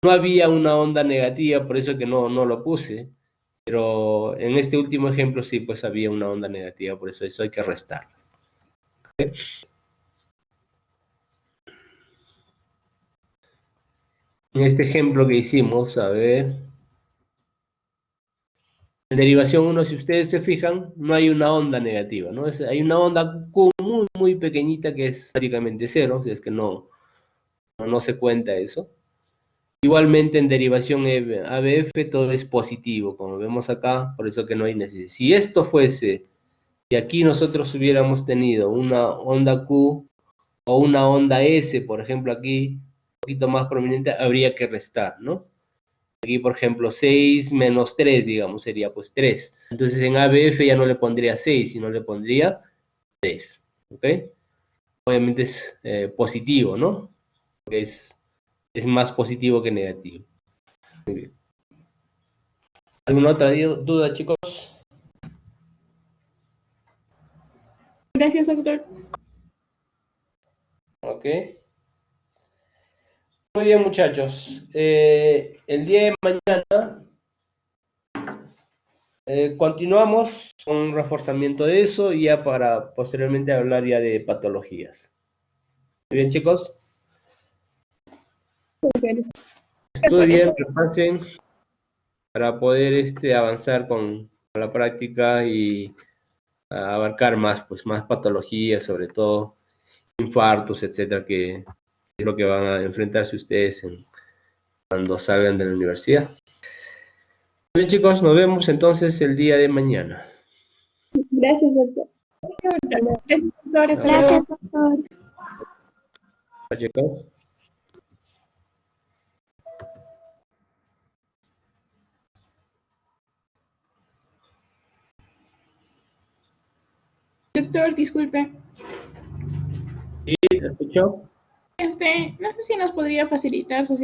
no había una onda negativa, por eso que no lo puse. Pero en este último ejemplo sí, pues había una onda negativa, por eso hay que restar. ¿Okay? En este ejemplo que hicimos, a ver. En derivación 1, si ustedes se fijan, no hay una onda negativa, ¿no? Hay una onda Q muy, muy pequeñita que es prácticamente cero, o sea, es que no se cuenta eso. Igualmente en derivación ABF todo es positivo, como vemos acá, por eso que no hay necesidad. Si esto fuese, si aquí nosotros hubiéramos tenido una onda Q o una onda S, por ejemplo aquí, un poquito más prominente, habría que restar, ¿no? Aquí, por ejemplo, 6 menos 3, digamos, sería pues 3. Entonces en ABF ya no le pondría 6, sino le pondría 3, ¿ok? Obviamente es positivo, ¿no? Porque es más positivo que negativo. Muy bien. ¿Alguna otra duda, chicos? Gracias, doctor. Ok. Muy bien, muchachos. El día de mañana continuamos con un reforzamiento de eso, ya para posteriormente hablar ya de patologías. Muy bien, chicos. Estudien, repasen para poder avanzar con la práctica y abarcar más patologías, sobre todo infartos, etcétera, que es lo que van a enfrentarse ustedes cuando salgan de la universidad. Muy bien, chicos, nos vemos entonces el día de mañana. Gracias, doctor. Gracias, doctor. Chicos. Doctor, disculpe. ¿Sí? ¿Te escuchó? No sé si nos podría facilitar su